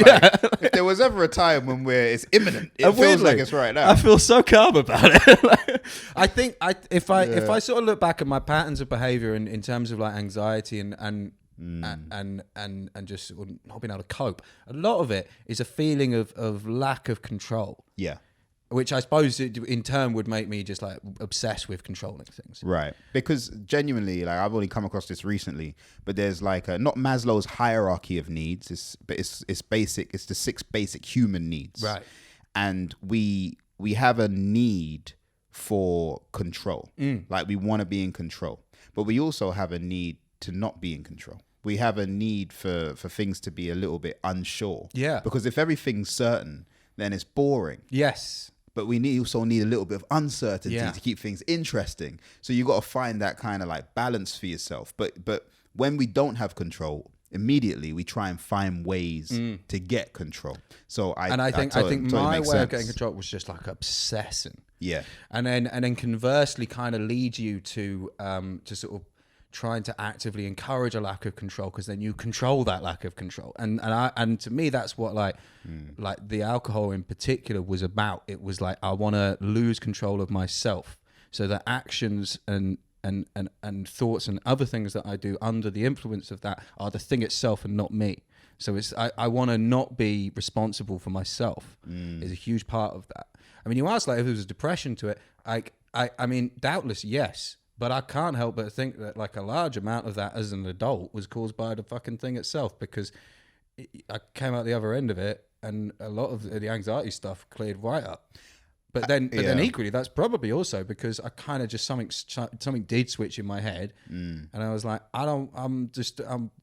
if there was ever a time when it's imminent, it feels weirdly, like it's right now. I feel so calm about it. I think if I sort of look back at my patterns of behavior in terms of like anxiety and just sort of not being able to cope, a lot of it is a feeling of lack of control. Yeah. Which I suppose in turn would make me just like obsessed with controlling things. Right. Because genuinely, like, I've only come across this recently, but there's like not Maslow's hierarchy of needs, it's basic, it's the 6 basic human needs. Right. And we have a need for control. Like, we want to be in control, but we also have a need to not be in control. We have a need for things to be a little bit unsure. Yeah. Because if everything's certain, then it's boring. Yes. But we also need a little bit of uncertainty to keep things interesting. So you got to find that kind of like balance for yourself. But when we don't have control, immediately we try and find ways to get control. So I think my way of getting control was just like obsessing. Yeah. And then conversely kind of lead you to sort of trying to actively encourage a lack of control, because then you control that lack of control. And to me, that's what like the alcohol in particular was about. It was like, I want to lose control of myself, so that actions and thoughts and other things that I do under the influence of that are the thing itself and not me. So it's I want to not be responsible for myself is a huge part of that. I mean, you asked like if there was depression to it. I mean, doubtless yes. But I can't help but think that like a large amount of that as an adult was caused by the fucking thing itself, because I came out the other end of it and a lot of the anxiety stuff cleared right up. But then equally, that's probably also because I kind of just something did switch in my head, and I was like, I'm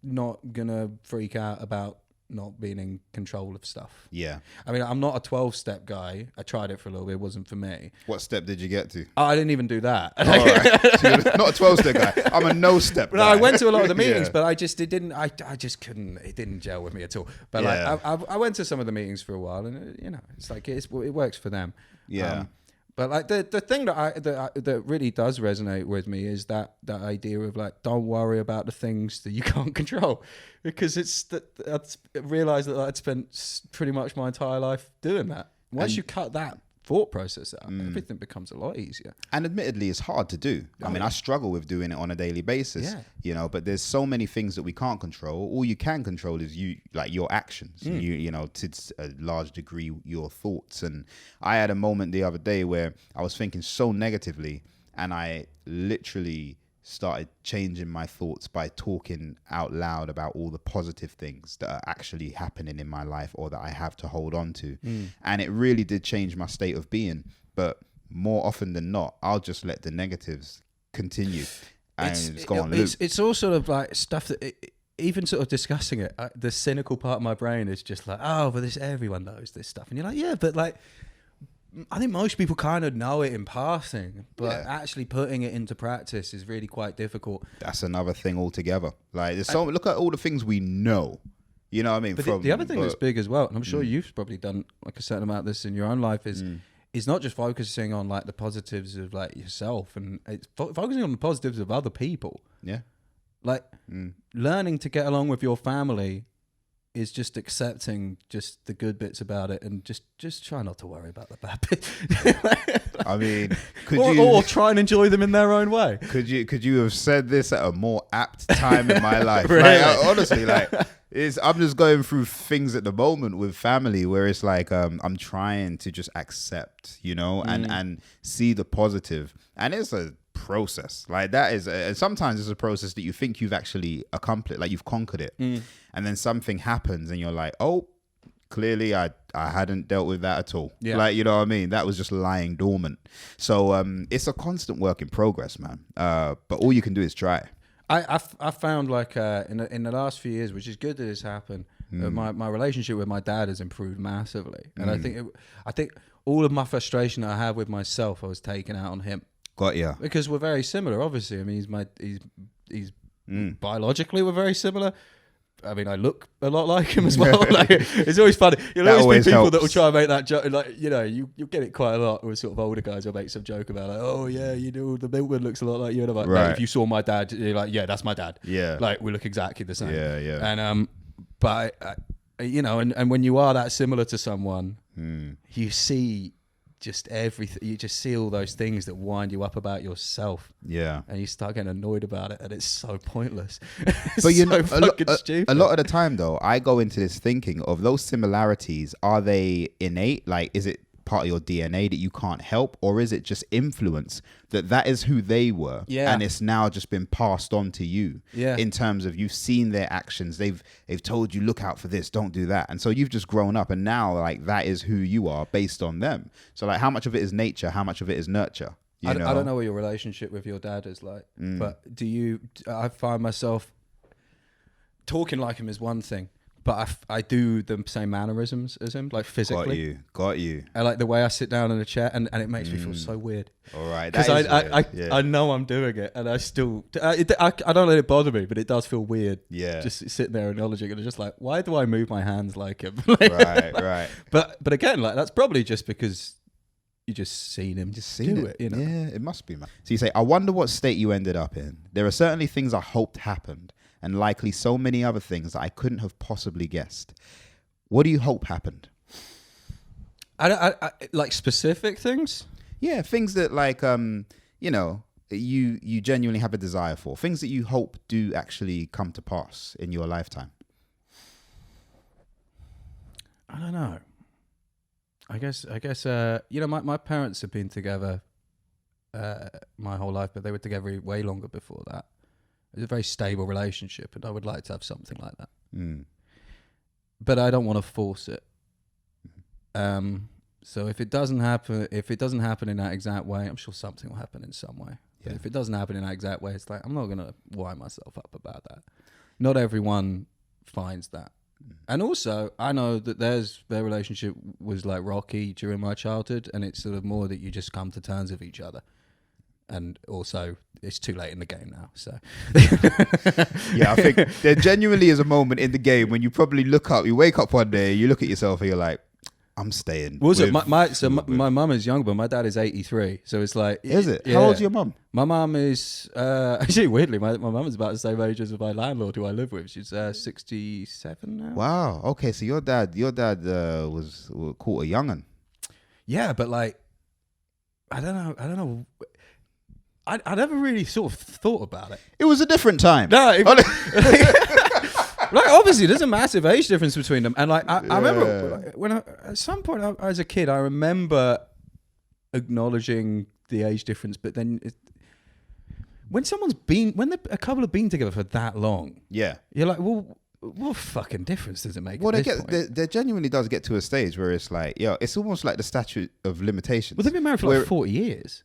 not gonna freak out about not being in control of stuff. Yeah. I mean, I'm not a 12-step guy. I tried it for a little bit. It wasn't for me. What step did you get to? Oh, I didn't even do that. All right. So you're not a 12-step guy. I'm a no-step guy. No, I went to a lot of the meetings, but I just couldn't, it didn't gel with me at all. But like, I went to some of the meetings for a while, and you know, it's like, it works for them. Yeah. But like the thing that really does resonate with me is that idea of like, don't worry about the things that you can't control, because I realized that I'd spent pretty much my entire life doing that. Once you cut that thought process out, everything becomes a lot easier. And admittedly, it's hard to do. I mean, I struggle with doing it on a daily basis, you know, but there's so many things that we can't control. All you can control is your actions, you know, to a large degree, your thoughts. And I had a moment the other day where I was thinking so negatively, and I literally started changing my thoughts by talking out loud about all the positive things that are actually happening in my life, or that I have to hold on to. And it really did change my state of being. But more often than not, I'll just let the negatives continue and it's go on loop. It's all sort of like stuff that even sort of discussing it, the cynical part of my brain is just like, oh, but everyone knows this stuff. And you're like, yeah, but like, I think most people kind of know it in passing, but Yeah. actually putting it into practice is really quite difficult. That's another thing altogether. Like, there's so look at all the things we know. You know what I mean? But the other thing that's big as well, and I'm sure you've probably done like a certain amount of this in your own life, is not just focusing on like the positives of like yourself, and it's focusing on the positives of other people. Yeah. Like learning to get along with your family is just accepting just the good bits about it, and just try not to worry about the bad bits. I mean, or try and enjoy them in their own way. Could you have said this at a more apt time in my life? Really? Like, honestly, like I'm just going through things at the moment with family where it's like I'm trying to just accept, you know, and see the positive, and it's a process. Like that is sometimes it's a process that you think you've actually accomplished, like you've conquered it, and then something happens and you're like, oh, clearly I hadn't dealt with that at all. Yeah. Like, you know what I mean? That was just lying dormant. So it's a constant work in progress, man. But all you can do is try. I found like in the last few years, which is good that it's happened, my relationship with my dad has improved massively, and I think all of my frustration that I have with myself, I was taking out on him. Got ya. Because we're very similar, obviously. I mean, he's biologically we're very similar. I mean, I look a lot like him as well. Like, it's always funny. You'll always be people that will try and make that joke. Like, you know, you'll get it quite a lot with sort of older guys who'll make some joke about like, oh yeah, you know, the milkman looks a lot like you. And I'm like, right. If you saw my dad, you're like, yeah, that's my dad. Yeah. Like, we look exactly the same. Yeah, yeah. And but you know, and when you are that similar to someone, you see just everything. You just see all those things that wind you up about yourself. Yeah. And you start getting annoyed about it, and it's so pointless. But you know, stupid. a lot of the time though, I go into this thinking of those similarities. Are they innate? Like, is it part of your DNA that you can't help, or is it just influence that is who they were, and it's now just been passed on to you, in terms of you've seen their actions, they've told you, look out for this, don't do that, and so you've just grown up, and now like that is who you are based on them. So like, how much of it is nature, how much of it is nurture? I don't know what your relationship with your dad is like, but I find myself talking like him is one thing, but I do the same mannerisms as him, like physically. Got you. I like the way I sit down in a chair, and it makes me feel so weird. All right, because I know I'm doing it, and I still I don't let it bother me, but it does feel weird. Yeah, just sitting there acknowledging it, and just like, why do I move my hands like him? Right. But again, like that's probably just because you just seen him do it. You know? Yeah, it must be, man. So you say, I wonder what state you ended up in. There are certainly things I hoped happened, and likely so many other things that I couldn't have possibly guessed. What do you hope happened? I like specific things. Yeah, things that like you know, you genuinely have a desire for, things that you hope do actually come to pass in your lifetime. I don't know. I guess you know, my parents have been together my whole life, but they were together way longer before that. It's a very stable relationship, and I would like to have something like that. But I don't want to force it. So if it doesn't happen in that exact way, I'm sure something will happen in some way. Yeah. But if it doesn't happen in that exact way, it's like, I'm not gonna wind myself up about that. Not everyone finds that. And also, I know that their relationship was like rocky during my childhood, and it's sort of more that you just come to terms with each other. And also, it's too late in the game now. So, yeah, I think there genuinely is a moment in the game when you probably look up, you wake up one day, you look at yourself, and you're like, I'm staying. Was it my mum is younger, but my dad is 83. So it's like, is it? Yeah. How old's your mum? My mum is actually weirdly, my mum is about the same age as my landlord who I live with. She's 67 now. Wow. Okay, so your dad was caught a young'un. Yeah, but like, I don't know. I never really sort of thought about it. It was a different time. No, like obviously there's a massive age difference between them, and like I remember when at some point as a kid, I remember acknowledging the age difference, but then when a couple have been together for that long, you're like, well, what fucking difference does it make? Well, there genuinely does get to a stage where it's like, it's almost like the statute of limitations. Well, they've been married for like 40 years.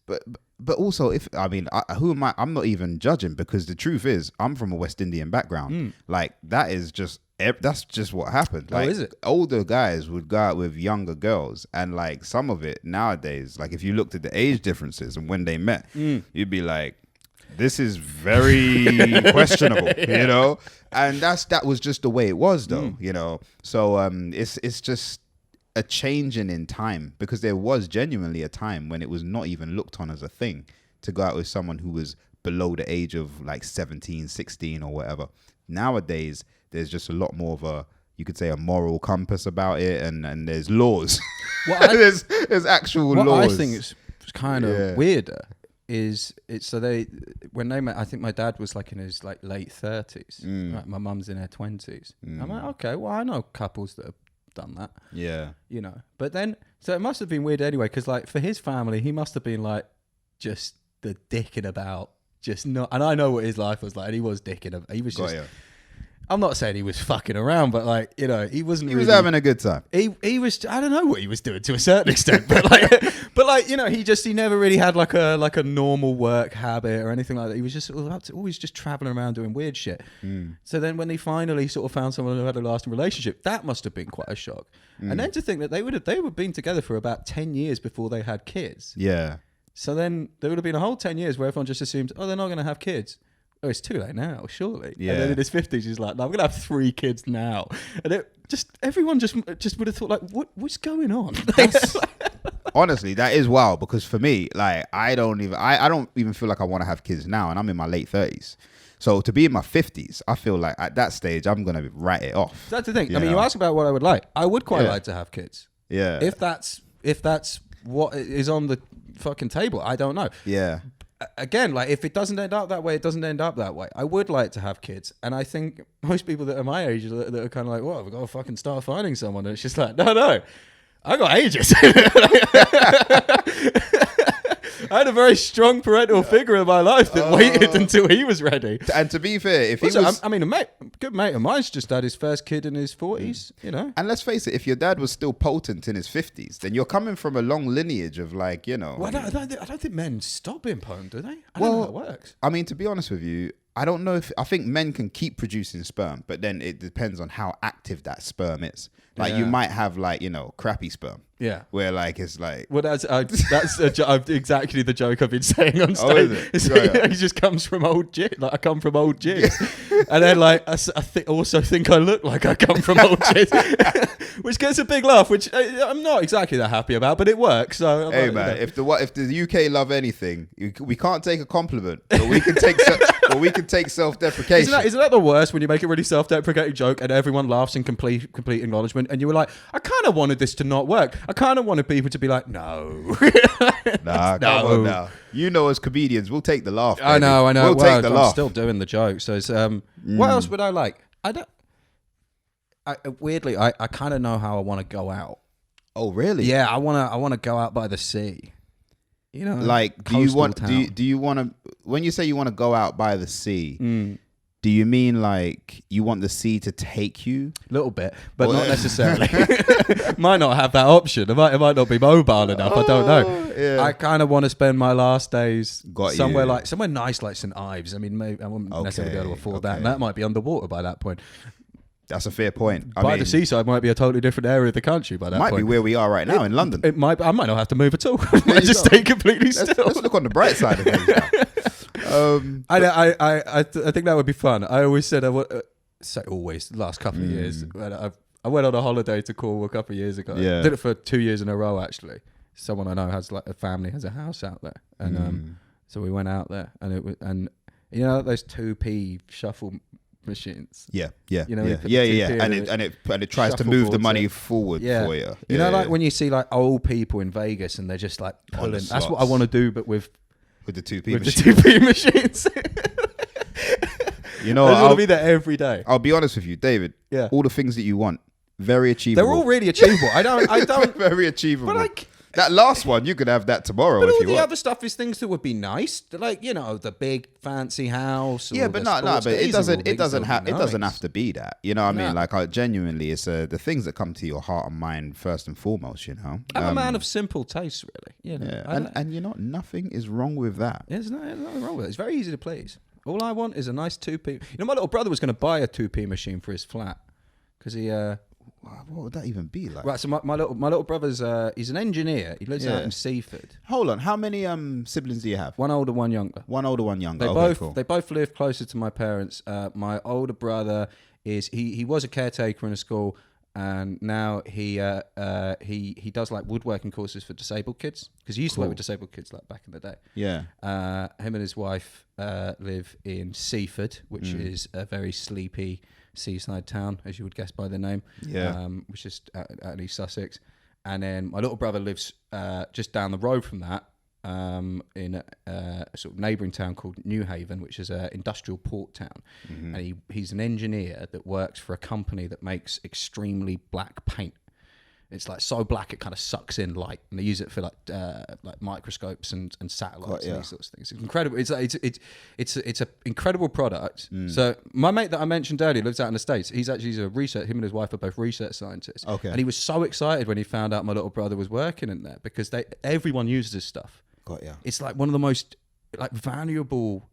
But also, who am I? I'm not even judging, because the truth is, I'm from a West Indian background. Like, that is just That's just what happened. Like, is it? Older guys would go out with younger girls, and like some of it nowadays, like if you looked at the age differences and when they met, you'd be like, this is very questionable, you know? And that was just the way it was, though, you know? So it's just a changing in time, because there was genuinely a time when it was not even looked on as a thing to go out with someone who was below the age of like 17, 16 or whatever. Nowadays, there's just a lot more of a, you could say, a moral compass about it, and there's laws. There's actual laws. What I think is kind of weirder is when they met, I think my dad was like in his like late 30s. Right? My mum's in her 20s. I'm like, okay, well, I know couples that have done that. Yeah. You know, but then, so it must have been weird anyway, because like for his family, he must have been like just the dicking about, just not, and I know what his life was like, and he was dicking about, he was just, I'm not saying he was fucking around, but like, you know, he wasn't. He was having a good time. He was. I don't know what he was doing to a certain extent, but like, you know, he never really had like a normal work habit or anything like that. He was just always just traveling around doing weird shit. So then when he finally sort of found someone who had a lasting relationship, that must have been quite a shock. And then to think that they would have been together for about 10 years before they had kids. Yeah. So then there would have been a whole 10 years where everyone just assumed, oh, they're not going to have kids. Oh, it's too late now, surely. Yeah. And then in his 50s, he's like, no, I'm going to have 3 kids now. And everyone just would have thought, like, what's going on? Honestly, that is wild, because for me, like, I don't even feel like I want to have kids now, and I'm in my late 30s. So to be in my 50s, I feel like at that stage, I'm going to write it off. That's the thing. I mean, you ask about what I would like. I would quite like to have kids. Yeah. If that's what is on the fucking table, I don't know. Yeah. Again, like, if it doesn't end up that way, it doesn't end up that way. I would like to have kids. And I think most people that are my age that are kind of like, well, we've got to fucking start finding someone. And it's just like, no, I got ages. I had a very strong parental figure in my life that waited until he was ready. And to be fair, if he was... a good mate of mine's just had his first kid in his 40s, you know. And let's face it, if your dad was still potent in his 50s, then you're coming from a long lineage of, like, you know... Well, I don't think men stop being potent, do they? I don't know how it works. I mean, to be honest with you, I don't know if... I think men can keep producing sperm, but then it depends on how active that sperm is. Like, you might have, like, you know, crappy sperm. Yeah. Where, like, it's like... Well, that's exactly the joke I've been saying on stage. He just comes from old jizz. Like, I come from old jizz. And then, like, I also think I look like I come from old jizz. Which gets a big laugh, which I'm not exactly that happy about, but it works. So, hey, man, if the UK love anything, we can't take a compliment, but we can take... we can take self-deprecation. Isn't that the worst, when you make a really self-deprecating joke and everyone laughs in complete acknowledgement, and you were like, I kind of wanted this to not work. I kind of wanted people to be like, no. Nah, come on now. You know, as comedians, we'll take the laugh. Baby. I know. We'll take the laugh. I'm still doing the joke. So it's, what else would I like? Weirdly, I kind of know how I want to go out. Oh, really? Yeah, I want to go out by the sea. You know, like, do you want to, when you say you want to go out by the sea, do you mean like you want the sea to take you? A little bit, but not necessarily. Might not have that option. It might not be mobile enough. I don't know. Yeah. I kind of want to spend my last days somewhere nice, like St. Ives. I mean, maybe I wouldn't necessarily be able to afford that, and that might be underwater by that point. That's a fair point. By the seaside might be a totally different area of the country by that point. Might be where we are right now in London. It might. I might not have to move at all. I might just stay completely still. Let's look on the bright side of things now. I think that would be fun. I always said I would. Say always. The last couple of years, I went on a holiday to Cornwall a couple of years ago. Yeah. Did it for 2 years in a row actually. Someone I know has like a family has a house out there, and so we went out there, and you know those 2p shuffle machines. Yeah. You know, and it tries to move the money forward for you. You know, like when you see like old people in Vegas and they're just like pulling. That's what I want to do, but with the 2p with the 2p machines. You know, I want to be there every day. I'll be honest with you, David. Yeah. All the things that you want, very achievable. They're all really achievable. I don't. Very achievable. But like. That last one, you could have that tomorrow if you want. But all the other stuff is things that would be nice, like, you know, the big fancy house. Yeah, but but it doesn't have to be that. You know what I mean? Like, genuinely, it's the things that come to your heart and mind first and foremost. You know, I'm a man of simple taste, really. You know, yeah, and you know, nothing is wrong with that. There's nothing wrong with it. It's very easy to please. All I want is a nice 2p. You know, my little brother was going to buy a 2p machine for his flat. because he. What would that even be like? Right, so my little brother's he's an engineer. He lives out in Seaford. Hold on, how many siblings do you have? One older, one younger. One older, one younger. They both live closer to my parents. My older brother he was a caretaker in a school, and now he does like woodworking courses for disabled kids, because he used to work with disabled kids like back in the day. Yeah. Him and his wife live in Seaford, which is a very sleepy seaside town, as you would guess by the name. Yeah. Which is out in East Sussex. And then my little brother lives just down the road from that, in a sort of neighbouring town called Newhaven, which is an industrial port town. And he's an engineer that works for a company that makes extremely black paint. It's like so black it kind of sucks in light, and they use it for like microscopes and satellites and these sorts of things. It's incredible. It's an incredible product. So my mate that I mentioned earlier lives out in the States. He's a research. Him and his wife are both research scientists. Okay. And he was so excited when he found out my little brother was working in there, because everyone uses this stuff. Got ya. It's like one of the most like valuable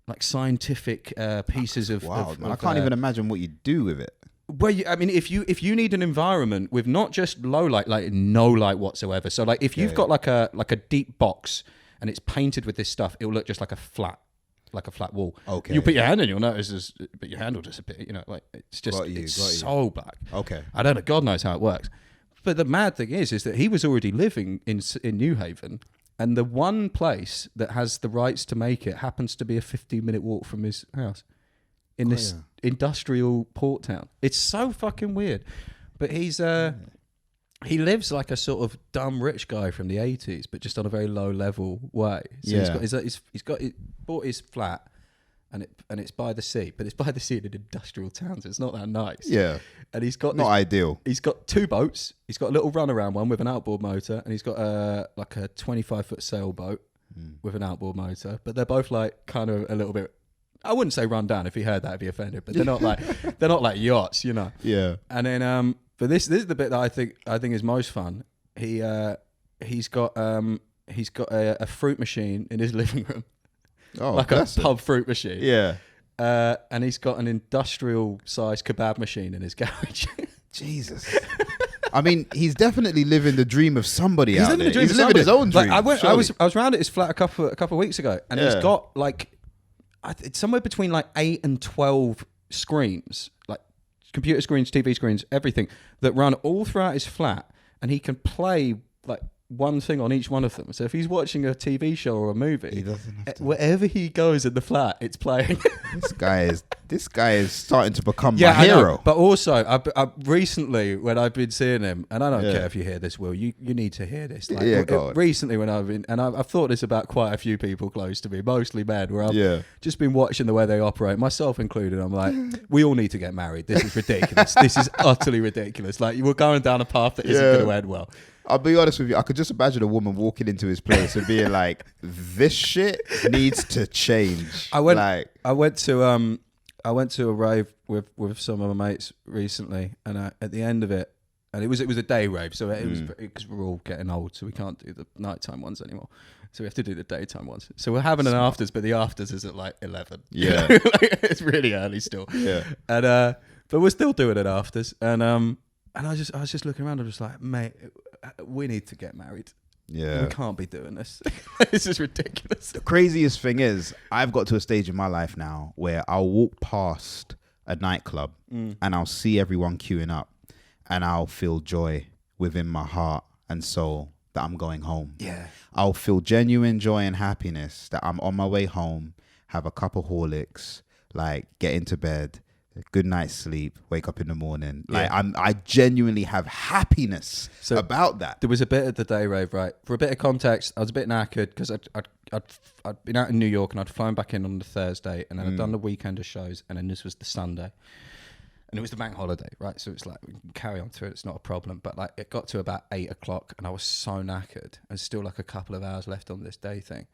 like scientific pieces of. Wow, man, I can't even imagine what you do with it. Well, I mean, if you need an environment with not just low light, like no light whatsoever. So, like, if you've got like a deep box and it's painted with this stuff, it'll look just like a flat wall. Okay. You put your hand in, you'll notice, but your hand will disappear. You know, like it's just so black. Okay. I don't know. God knows how it works. But the mad thing is that he was already living in Newhaven, and the one place that has the rights to make it happens to be a 15-minute walk from his house. In this industrial port town. It's so fucking weird. But he lives like a sort of dumb rich guy from the 80s, but just on a very low level way. So he's bought his flat, and it's by the sea, but it's by the sea in an industrial town, so it's not that nice. Yeah. And he's got not ideal. He's got two boats. He's got a little runaround one with an outboard motor, and he's got like a 25-foot sailboat with an outboard motor. But they're both like kind of a little bit, I wouldn't say run down. If he heard that, I'd be offended. But they're not like yachts, you know. Yeah. And then, but this is the bit that I think is most fun. He's got a fruit machine in his living room. Oh, like a pub fruit machine. Yeah. And he's got an industrial sized kebab machine in his garage. Jesus. I mean, he's definitely living the dream of somebody out there. He's living his own dream. Like, I was round at his flat a couple of weeks ago, and he's got like. It's somewhere between like 8 and 12 screens, like computer screens, TV screens, everything that run all throughout his flat, and he can play like one thing on each one of them. So if he's watching a TV show or a movie, he doesn't have to. Wherever he goes in the flat, it's playing. This guy is starting to become my hero. But also, I recently when I've been seeing him, and I don't care if you hear this, Will, you need to hear this. Like, recently when I've been, and I've thought this about quite a few people close to me, mostly men, where I've just been watching the way they operate, myself included. I'm like, we all need to get married. This is ridiculous. This is utterly ridiculous. Like, we're going down a path that isn't going to end well. I'll be honest with you. I could just imagine a woman walking into his place and being like, "This shit needs to change." I went to a rave with some of my mates recently, and at the end of it, and it was a day rave, so it was because we're all getting old, so we can't do the nighttime ones anymore. So we have to do the daytime ones. So we're having an afters, but the afters is at like 11. Yeah, it's really early still. Yeah, and but we're still doing it afters, and I was just looking around. I'm just like, mate, we need to get married. Yeah, we can't be doing this. This is ridiculous. The craziest thing is, I've got to a stage in my life now where I'll walk past a nightclub and I'll see everyone queuing up, and I'll feel joy within my heart and soul that I'm going home. Yeah, I'll feel genuine joy and happiness that I'm on my way home, have a couple Horlicks, like get into bed, good night's sleep, wake up in the morning. Like I genuinely have happiness about that. There was a bit at the day rave, right? For a bit of context, I was a bit knackered because I'd been out in New York and I'd flown back in on the Thursday, and then I'd done the weekend of shows, and then this was the Sunday. And it was the bank holiday, right? So it's like, we can carry on through it, it's not a problem. But like, it got to about 8 o'clock and I was so knackered, and still like a couple of hours left on this day thing.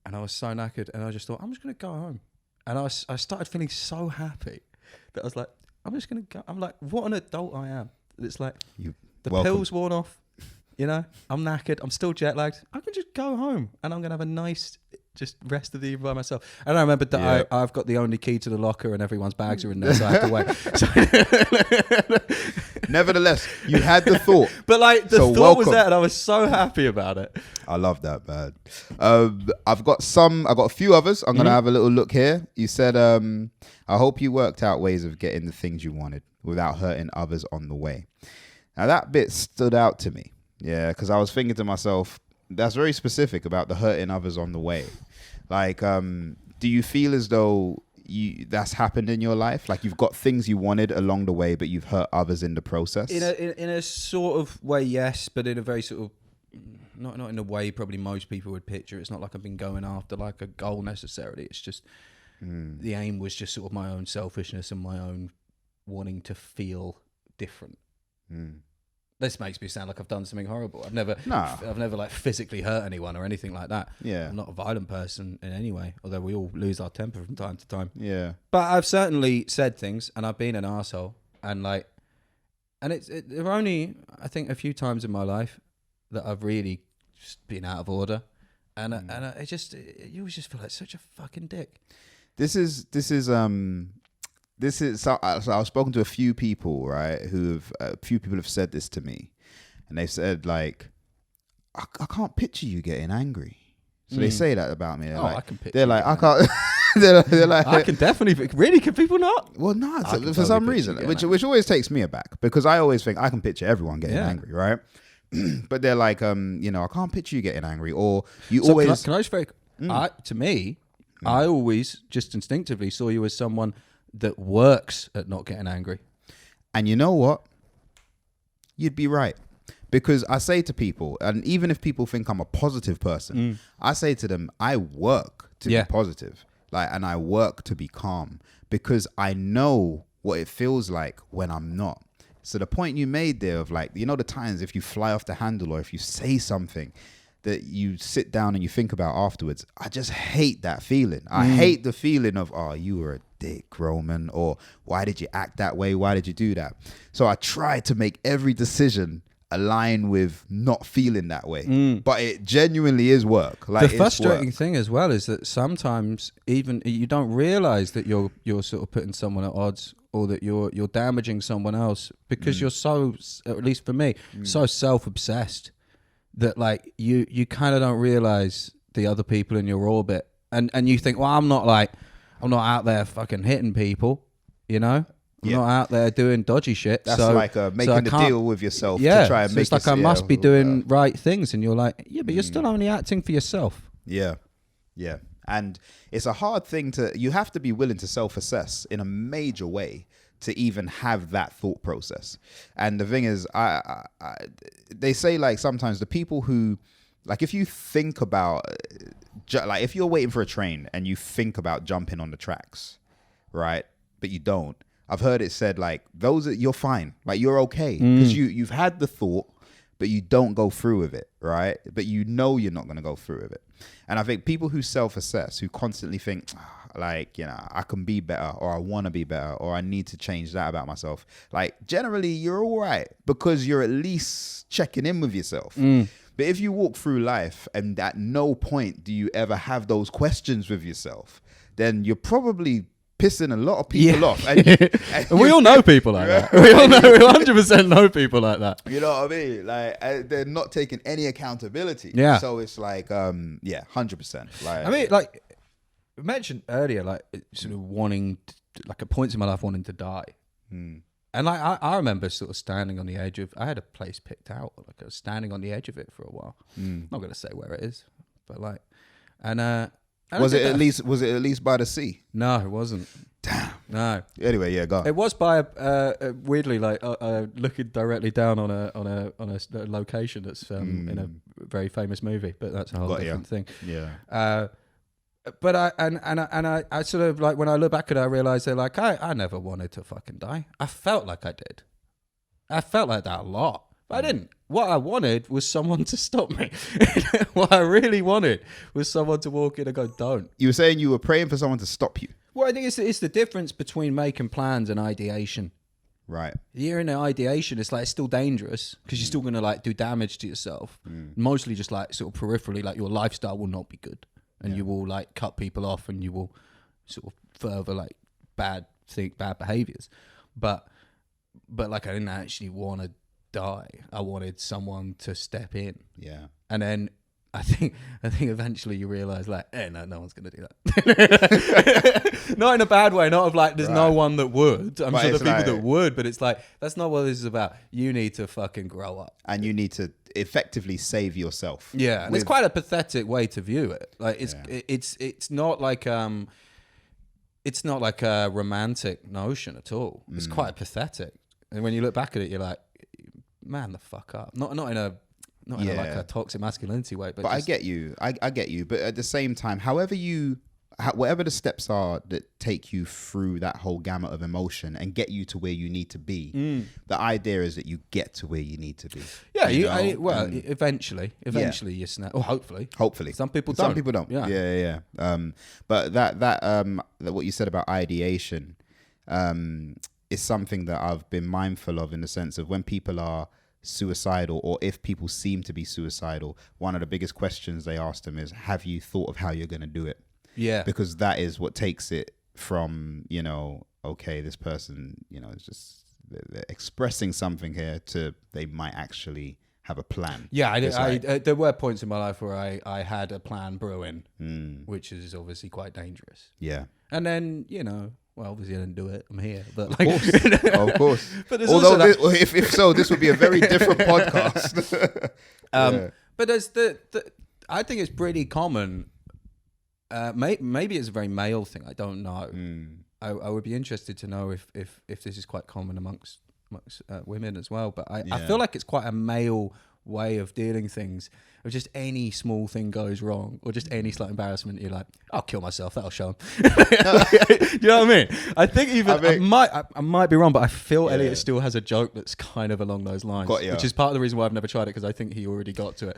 And I was so knackered, and I just thought, I'm just going to go home. And I started feeling so happy that I was like, I'm just going to go. I'm like, what an adult I am. It's like, pill's worn off, you know, I'm knackered, I'm still jet lagged. I can just go home and I'm going to have a nice just rest of the evening by myself. And I remember that I've got the only key to the locker and everyone's bags are in there, so I have to wait. Nevertheless, you had the thought. But like the thought was there and I was so happy about it. I love that, man. I've got a few others. I'm going to have a little look here. You said, I hope you worked out ways of getting the things you wanted without hurting others on the way. Now that bit stood out to me. Yeah, because I was thinking to myself, that's very specific about the hurting others on the way. Like, do you feel as though that's happened in your life? Like you've got things you wanted along the way, but you've hurt others in the process? In a sort of way, yes, but in a very sort of, not in a way probably most people would picture. It's not like I've been going after like a goal necessarily. It's just the aim was just sort of my own selfishness and my own wanting to feel different. This makes me sound like I've done something horrible. I've never like physically hurt anyone or anything like that. Yeah. I'm not a violent person in any way, although we all lose our temper from time to time. Yeah. But I've certainly said things and I've been an arsehole and there are only, I think, a few times in my life that I've really just been out of order. And you always just feel like such a fucking dick. So I've spoken to a few people, right? A few people have said this to me, and they've said like, I can't picture you getting angry. So they say that about me. I can picture. They're like, I can't. they're like, I can definitely. Really, can people not? Well, no. For some reason, which always takes me aback because I always think I can picture everyone getting angry, right? But they're like, I can't picture you getting angry, or you always. Can I just to me, I always just instinctively saw you as someone that works at not getting angry. And you know what? You'd be right. Because I say to people, and even if people think I'm a positive person, I say to them, I work to be positive. And I work to be calm because I know what it feels like when I'm not. So the point you made there of like, the times if you fly off the handle or if you say something that you sit down and you think about afterwards, I just hate that feeling. I hate the feeling of, oh, you were a dick, Roman, or why did you act that way? Why did you do that? So I try to make every decision align with not feeling that way. But it genuinely is work. Like, the frustrating thing as well is that sometimes even you don't realize that you're sort of putting someone at odds or that you're damaging someone else because you're so, at least for me, so self-obsessed that like you kind of don't realize the other people in your orbit and you think, well, I'm not out there fucking hitting people, I'm not out there doing dodgy shit. That's like making a deal with yourself to try and make it's like I must be doing right things, and you're like, but you're still only acting for yourself. Yeah. And it's a hard thing you have to be willing to self-assess in a major way to even have that thought process. And the thing is, they say like sometimes the people who, like if you think about, like if you're waiting for a train and you think about jumping on the tracks, right? But you don't. I've heard it said like you're fine, like you're okay because you've had the thought, but you don't go through with it, right? But you're not going to go through with it. And I think people who self-assess, who constantly think like, I can be better, or I want to be better, or I need to change that about myself. Like generally you're all right because you're at least checking in with yourself. But if you walk through life and at no point do you ever have those questions with yourself, then you're probably pissing a lot of people off. And we all know people like that. We all know, we 100% know people like that. You know what I mean? Like they're not taking any accountability. Yeah. So it's like, 100%. Like, I mean, like I mentioned earlier, like sort of wanting, like at points in my life wanting to die. And like I remember sort of standing on the edge of, I had a place picked out, like I was standing on the edge of it for a while. Not going to say where it is, but like, and was it at least by the sea? No, it wasn't. Damn. No. Anyway, yeah, go on. It was by a weirdly like looking directly down on a location that's in a very famous movie, but that's a whole different thing. Yeah. But I sort of like when I look back at it, I realize they're like I never wanted to fucking die. I felt like I did. I felt like that a lot, but I didn't. What I wanted was someone to stop me. What I really wanted was someone to walk in and go, don't. You were saying you were praying for someone to stop you. Well, I think it's the difference between making plans and ideation. Right. You're in an ideation, it's like it's still dangerous because you're still going to like do damage to yourself. Mostly just like sort of peripherally, like your lifestyle will not be good. and you will like cut people off, and you will sort of further like bad behaviors. But like I didn't actually want to die. I wanted someone to step in. Yeah. And then I think eventually you realize like, no one's gonna do that. Not in a bad way, not of like there's no one that would. I'm sure the people that would, but it's like that's not what this is about. You need to fucking grow up. And you need to effectively save yourself. Yeah. And it's quite a pathetic way to view it. Like it's not like a romantic notion at all. It's quite pathetic. And when you look back at it, you're like, man, the fuck up. Not in a like a toxic masculinity way, but I get you. I get you. But at the same time, whatever the steps are that take you through that whole gamut of emotion and get you to where you need to be, the idea is that you get to where you need to be. Yeah, eventually you snap. Or hopefully. Some people don't. Yeah. But that what you said about ideation is something that I've been mindful of in the sense of when people are suicidal, or if people seem to be suicidal, one of the biggest questions they ask them is, have you thought of how you're going to do it? Yeah. Because that is what takes it from, okay, this person, is just they're expressing something here to they might actually have a plan. Yeah, there were points in my life where I had a plan brewing, which is obviously quite dangerous. Yeah. And then, well, obviously I didn't do it. I'm here, but of course. But there's although if so, this would be a very different podcast. But there's I think it's pretty common. Maybe it's a very male thing. I don't know. I would be interested to know if this is quite common amongst women as well. But I feel like it's quite a male way of dealing things. Or just any small thing goes wrong, or just any slight embarrassment, you're like, I'll kill myself. That'll show him. You know what I mean? I think I might be wrong, but I feel Elliot still has a joke that's kind of along those lines, which is part of the reason why I've never tried it, because I think he already got to it.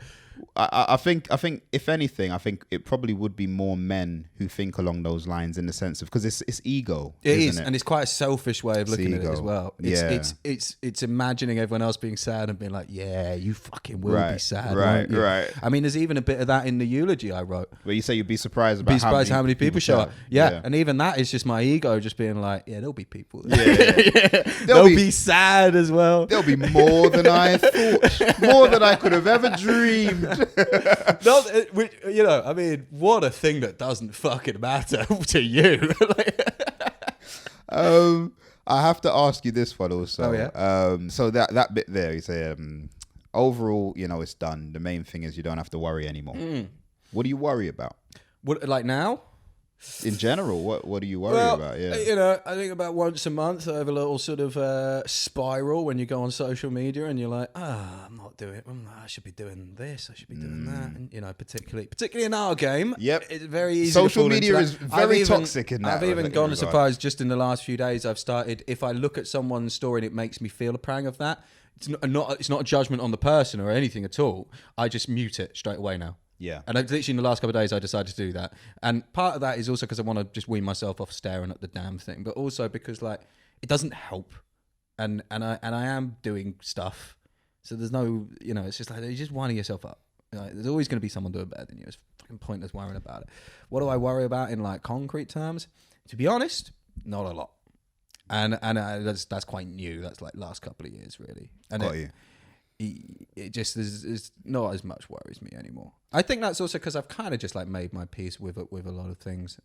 I think if anything, I think it probably would be more men who think along those lines, in the sense of, because it's ego. It is, and it's quite a selfish way of looking at it as well. It's imagining everyone else being sad and being like, yeah, you fucking will be sad, won't you? Right. I mean, there's even a bit of that in the eulogy I wrote. Where you say you'd be surprised how many people show up. Yeah. And even that is just my ego just being like, yeah, there'll be people there. They'll be sad as well. There'll be more than I thought, more than I could have ever dreamed. I mean, what a thing that doesn't fucking matter to you. I have to ask you this one also. Oh, yeah? So that bit there, you say, overall, it's done. The main thing is you don't have to worry anymore. What do you worry about? What, like now? In general, what do you worry about? Yeah, I think about once a month I have a little sort of spiral when you go on social media and you're like, I'm not doing it. I should be doing this. I should be doing that. And particularly in our game, it's very easy. Social media is very toxic in that. I've even gone as far as just in the last few days I've started. If I look at someone's story and it makes me feel a pang of that, it's not a judgment on the person or anything at all. I just mute it straight away now. Yeah. And literally in the last couple of days, I decided to do that. And part of that is also because I want to just wean myself off staring at the damn thing, but also because it doesn't help. And I am doing stuff. So there's no, it's just like, you're just winding yourself up. There's always going to be someone doing better than you. It's fucking pointless worrying about it. What do I worry about in concrete terms? To be honest, not a lot. And that's quite new. That's last couple of years really. And Got you. It just is not as much worries me anymore. I think that's also because I've kind of just made my peace with a lot of things.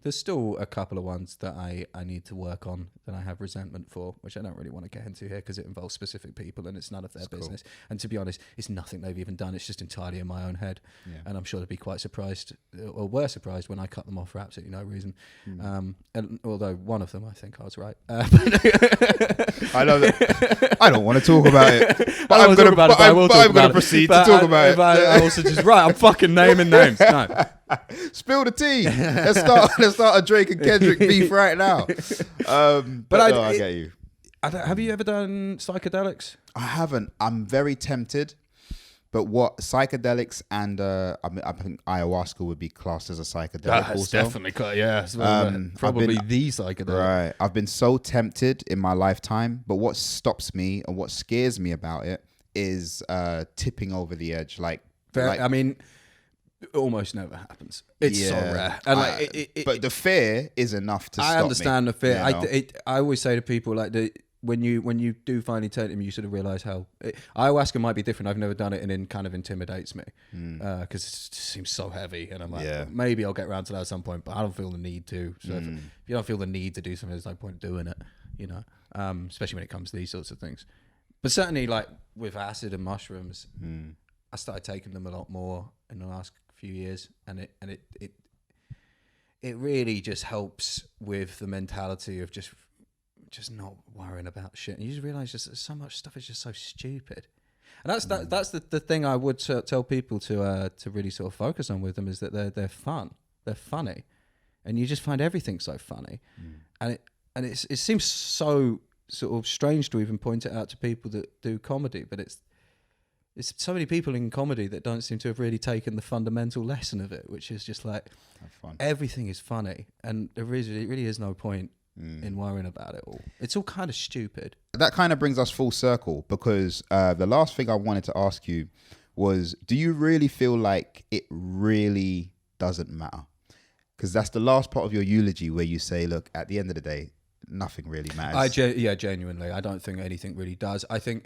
There's still a couple of ones that I need to work on that I have resentment for, which I don't really want to get into here because it involves specific people and it's none of their business. Cool. And to be honest, it's nothing they've even done. It's just entirely in my own head. Yeah. And I'm sure they'd be quite surprised, or were surprised when I cut them off for absolutely no reason. And although one of them, I think I was right. I know that. I don't want to talk about it. But I'm going to proceed to talk about it. I also just, I'm fucking naming names. No. Spill the tea. Let's start a Drake and Kendrick beef right now. But I get you. Have you ever done psychedelics? I haven't. I'm very tempted. But what psychedelics and I think ayahuasca would be classed as a psychedelic. That's also. Definitely, probably the psychedelic. Right. I've been so tempted in my lifetime, but what stops me and what scares me about it is tipping over the edge. It almost never happens. It's so rare. And but the fear is enough to stop me. I understand the fear. You know? I always say to people, like, when you do finally take them, you sort of realize how ayahuasca might be different. I've never done it, and it kind of intimidates me because it seems so heavy, and I'm like, well, maybe I'll get around to that at some point, but I don't feel the need to. So if you don't feel the need to do something, there's no point doing it, you know. Especially when it comes to these sorts of things. But certainly, like with acid and mushrooms, I started taking them a lot more in the last few years, and it really just helps with the mentality of just not worrying about shit. And you just realize just so much stuff is just so stupid. And that's the thing I would tell people to really sort of focus on with them, is that they're fun, they're funny, and you just find everything so funny, and it seems so sort of strange to even point it out to people that do comedy, but it's so many people in comedy that don't seem to have really taken the fundamental lesson of it, which is just like everything is funny, and it really is no point in worrying about it all. It's all kind of stupid. That kind of brings us full circle, because the last thing I wanted to ask you was, do you really feel like it really doesn't matter? Because that's the last part of your eulogy where you say, look, at the end of the day, nothing really matters. Genuinely, I don't think anything really does. I think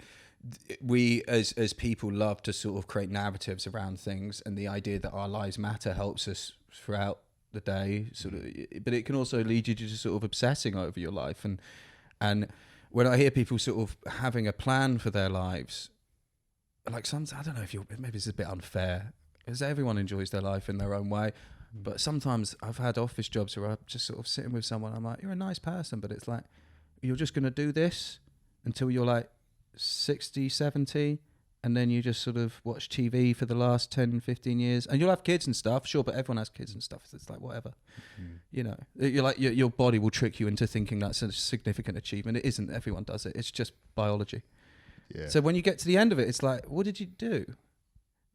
we as people love to sort of create narratives around things, and the idea that our lives matter helps us throughout the day, sort of, but it can also lead you to just sort of obsessing over your life. And when I hear people sort of having a plan for their lives, like sometimes, I don't know if maybe it's a bit unfair, because everyone enjoys their life in their own way. But sometimes I've had office jobs where I'm just sort of sitting with someone, I'm like, you're a nice person, but it's like, you're just going to do this until you're like 60, 70, and then you just sort of watch TV for the last 10, 15 years, and you'll have kids and stuff, sure, but everyone has kids and stuff, so it's like, whatever. You know, you're like, your body will trick you into thinking that's a significant achievement. It isn't. Everyone does it. It's just biology. So when you get to the end of it, it's like, what did you do?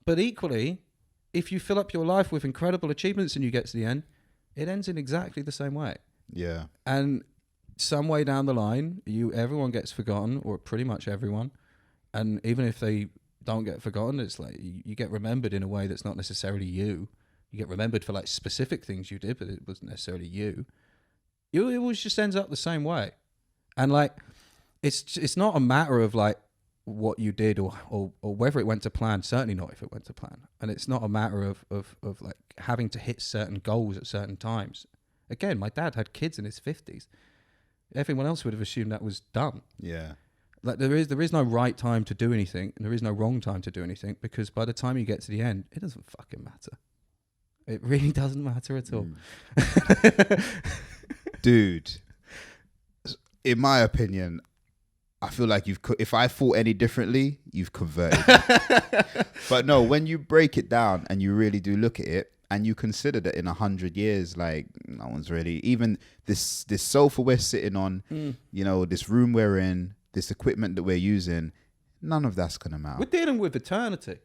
But equally, if you fill up your life with incredible achievements and you get to the end, it ends in exactly the same way. And some way down the line, everyone gets forgotten, or pretty much everyone. And even if they don't get forgotten, it's like you get remembered in a way that's not necessarily you. You get remembered for like specific things you did, but it wasn't necessarily you. It always just ends up the same way. And like, it's not a matter of like what you did or whether it went to plan. Certainly not if it went to plan. And it's not a matter of like having to hit certain goals at certain times. Again, my dad had kids in his 50s. Everyone else would have assumed that was done. Like there is no right time to do anything, and there is no wrong time to do anything, because by the time you get to the end, it doesn't fucking matter. It really doesn't matter at all. Dude, in my opinion, I feel like if I thought any differently, you've converted me. But no, when you break it down and you really do look at it, and you consider that in 100 years, like, no one's really, even this sofa we're sitting on, you know, this room we're in, this equipment that we're using, none of that's gonna matter. We're dealing with eternity.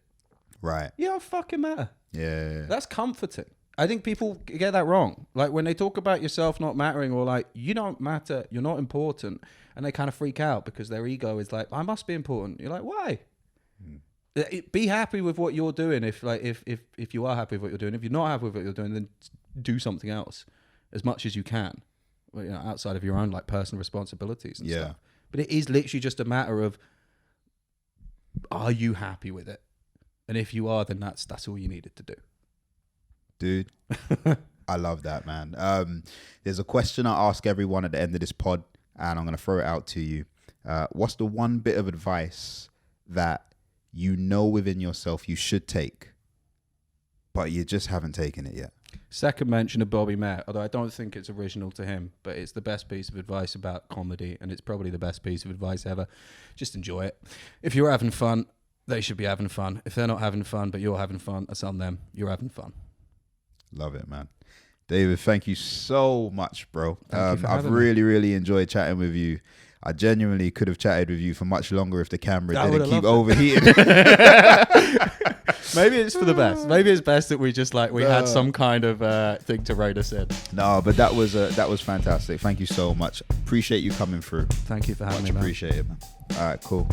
Right. Yeah, don't fucking matter. Yeah. That's comforting. I think people get that wrong. Like when they talk about yourself not mattering, or like, you don't matter, you're not important, and they kind of freak out because their ego is like, I must be important. You're like, why? Be happy with what you're doing. If you are happy with what you're doing, if you're not happy with what you're doing, then do something else as much as you can, you know, outside of your own like personal responsibilities and stuff. But it is literally just a matter of, are you happy with it? And if you are, then that's all you needed to do. Dude, I love that, man. There's a question I ask everyone at the end of this pod, and I'm going to throw it out to you. What's the one bit of advice that you know within yourself you should take, but you just haven't taken it yet? Second mention of Bobby Mayer, although I don't think it's original to him, but it's the best piece of advice about comedy, and it's probably the best piece of advice ever. Just enjoy it. If you're having fun, they should be having fun. If they're not having fun, but you're having fun, that's on them. You're having fun. Love it, man. David, thank you so much, bro. I've me. really enjoyed chatting with you. I genuinely could have chatted with you for much longer if the camera didn't keep overheating. Maybe it's for the best. Maybe it's best that we just like had some kind of thing to rate us in. No, but that was fantastic. Thank you so much. Appreciate you coming through. Thank you for having me, man. Appreciate it, man. All right, cool.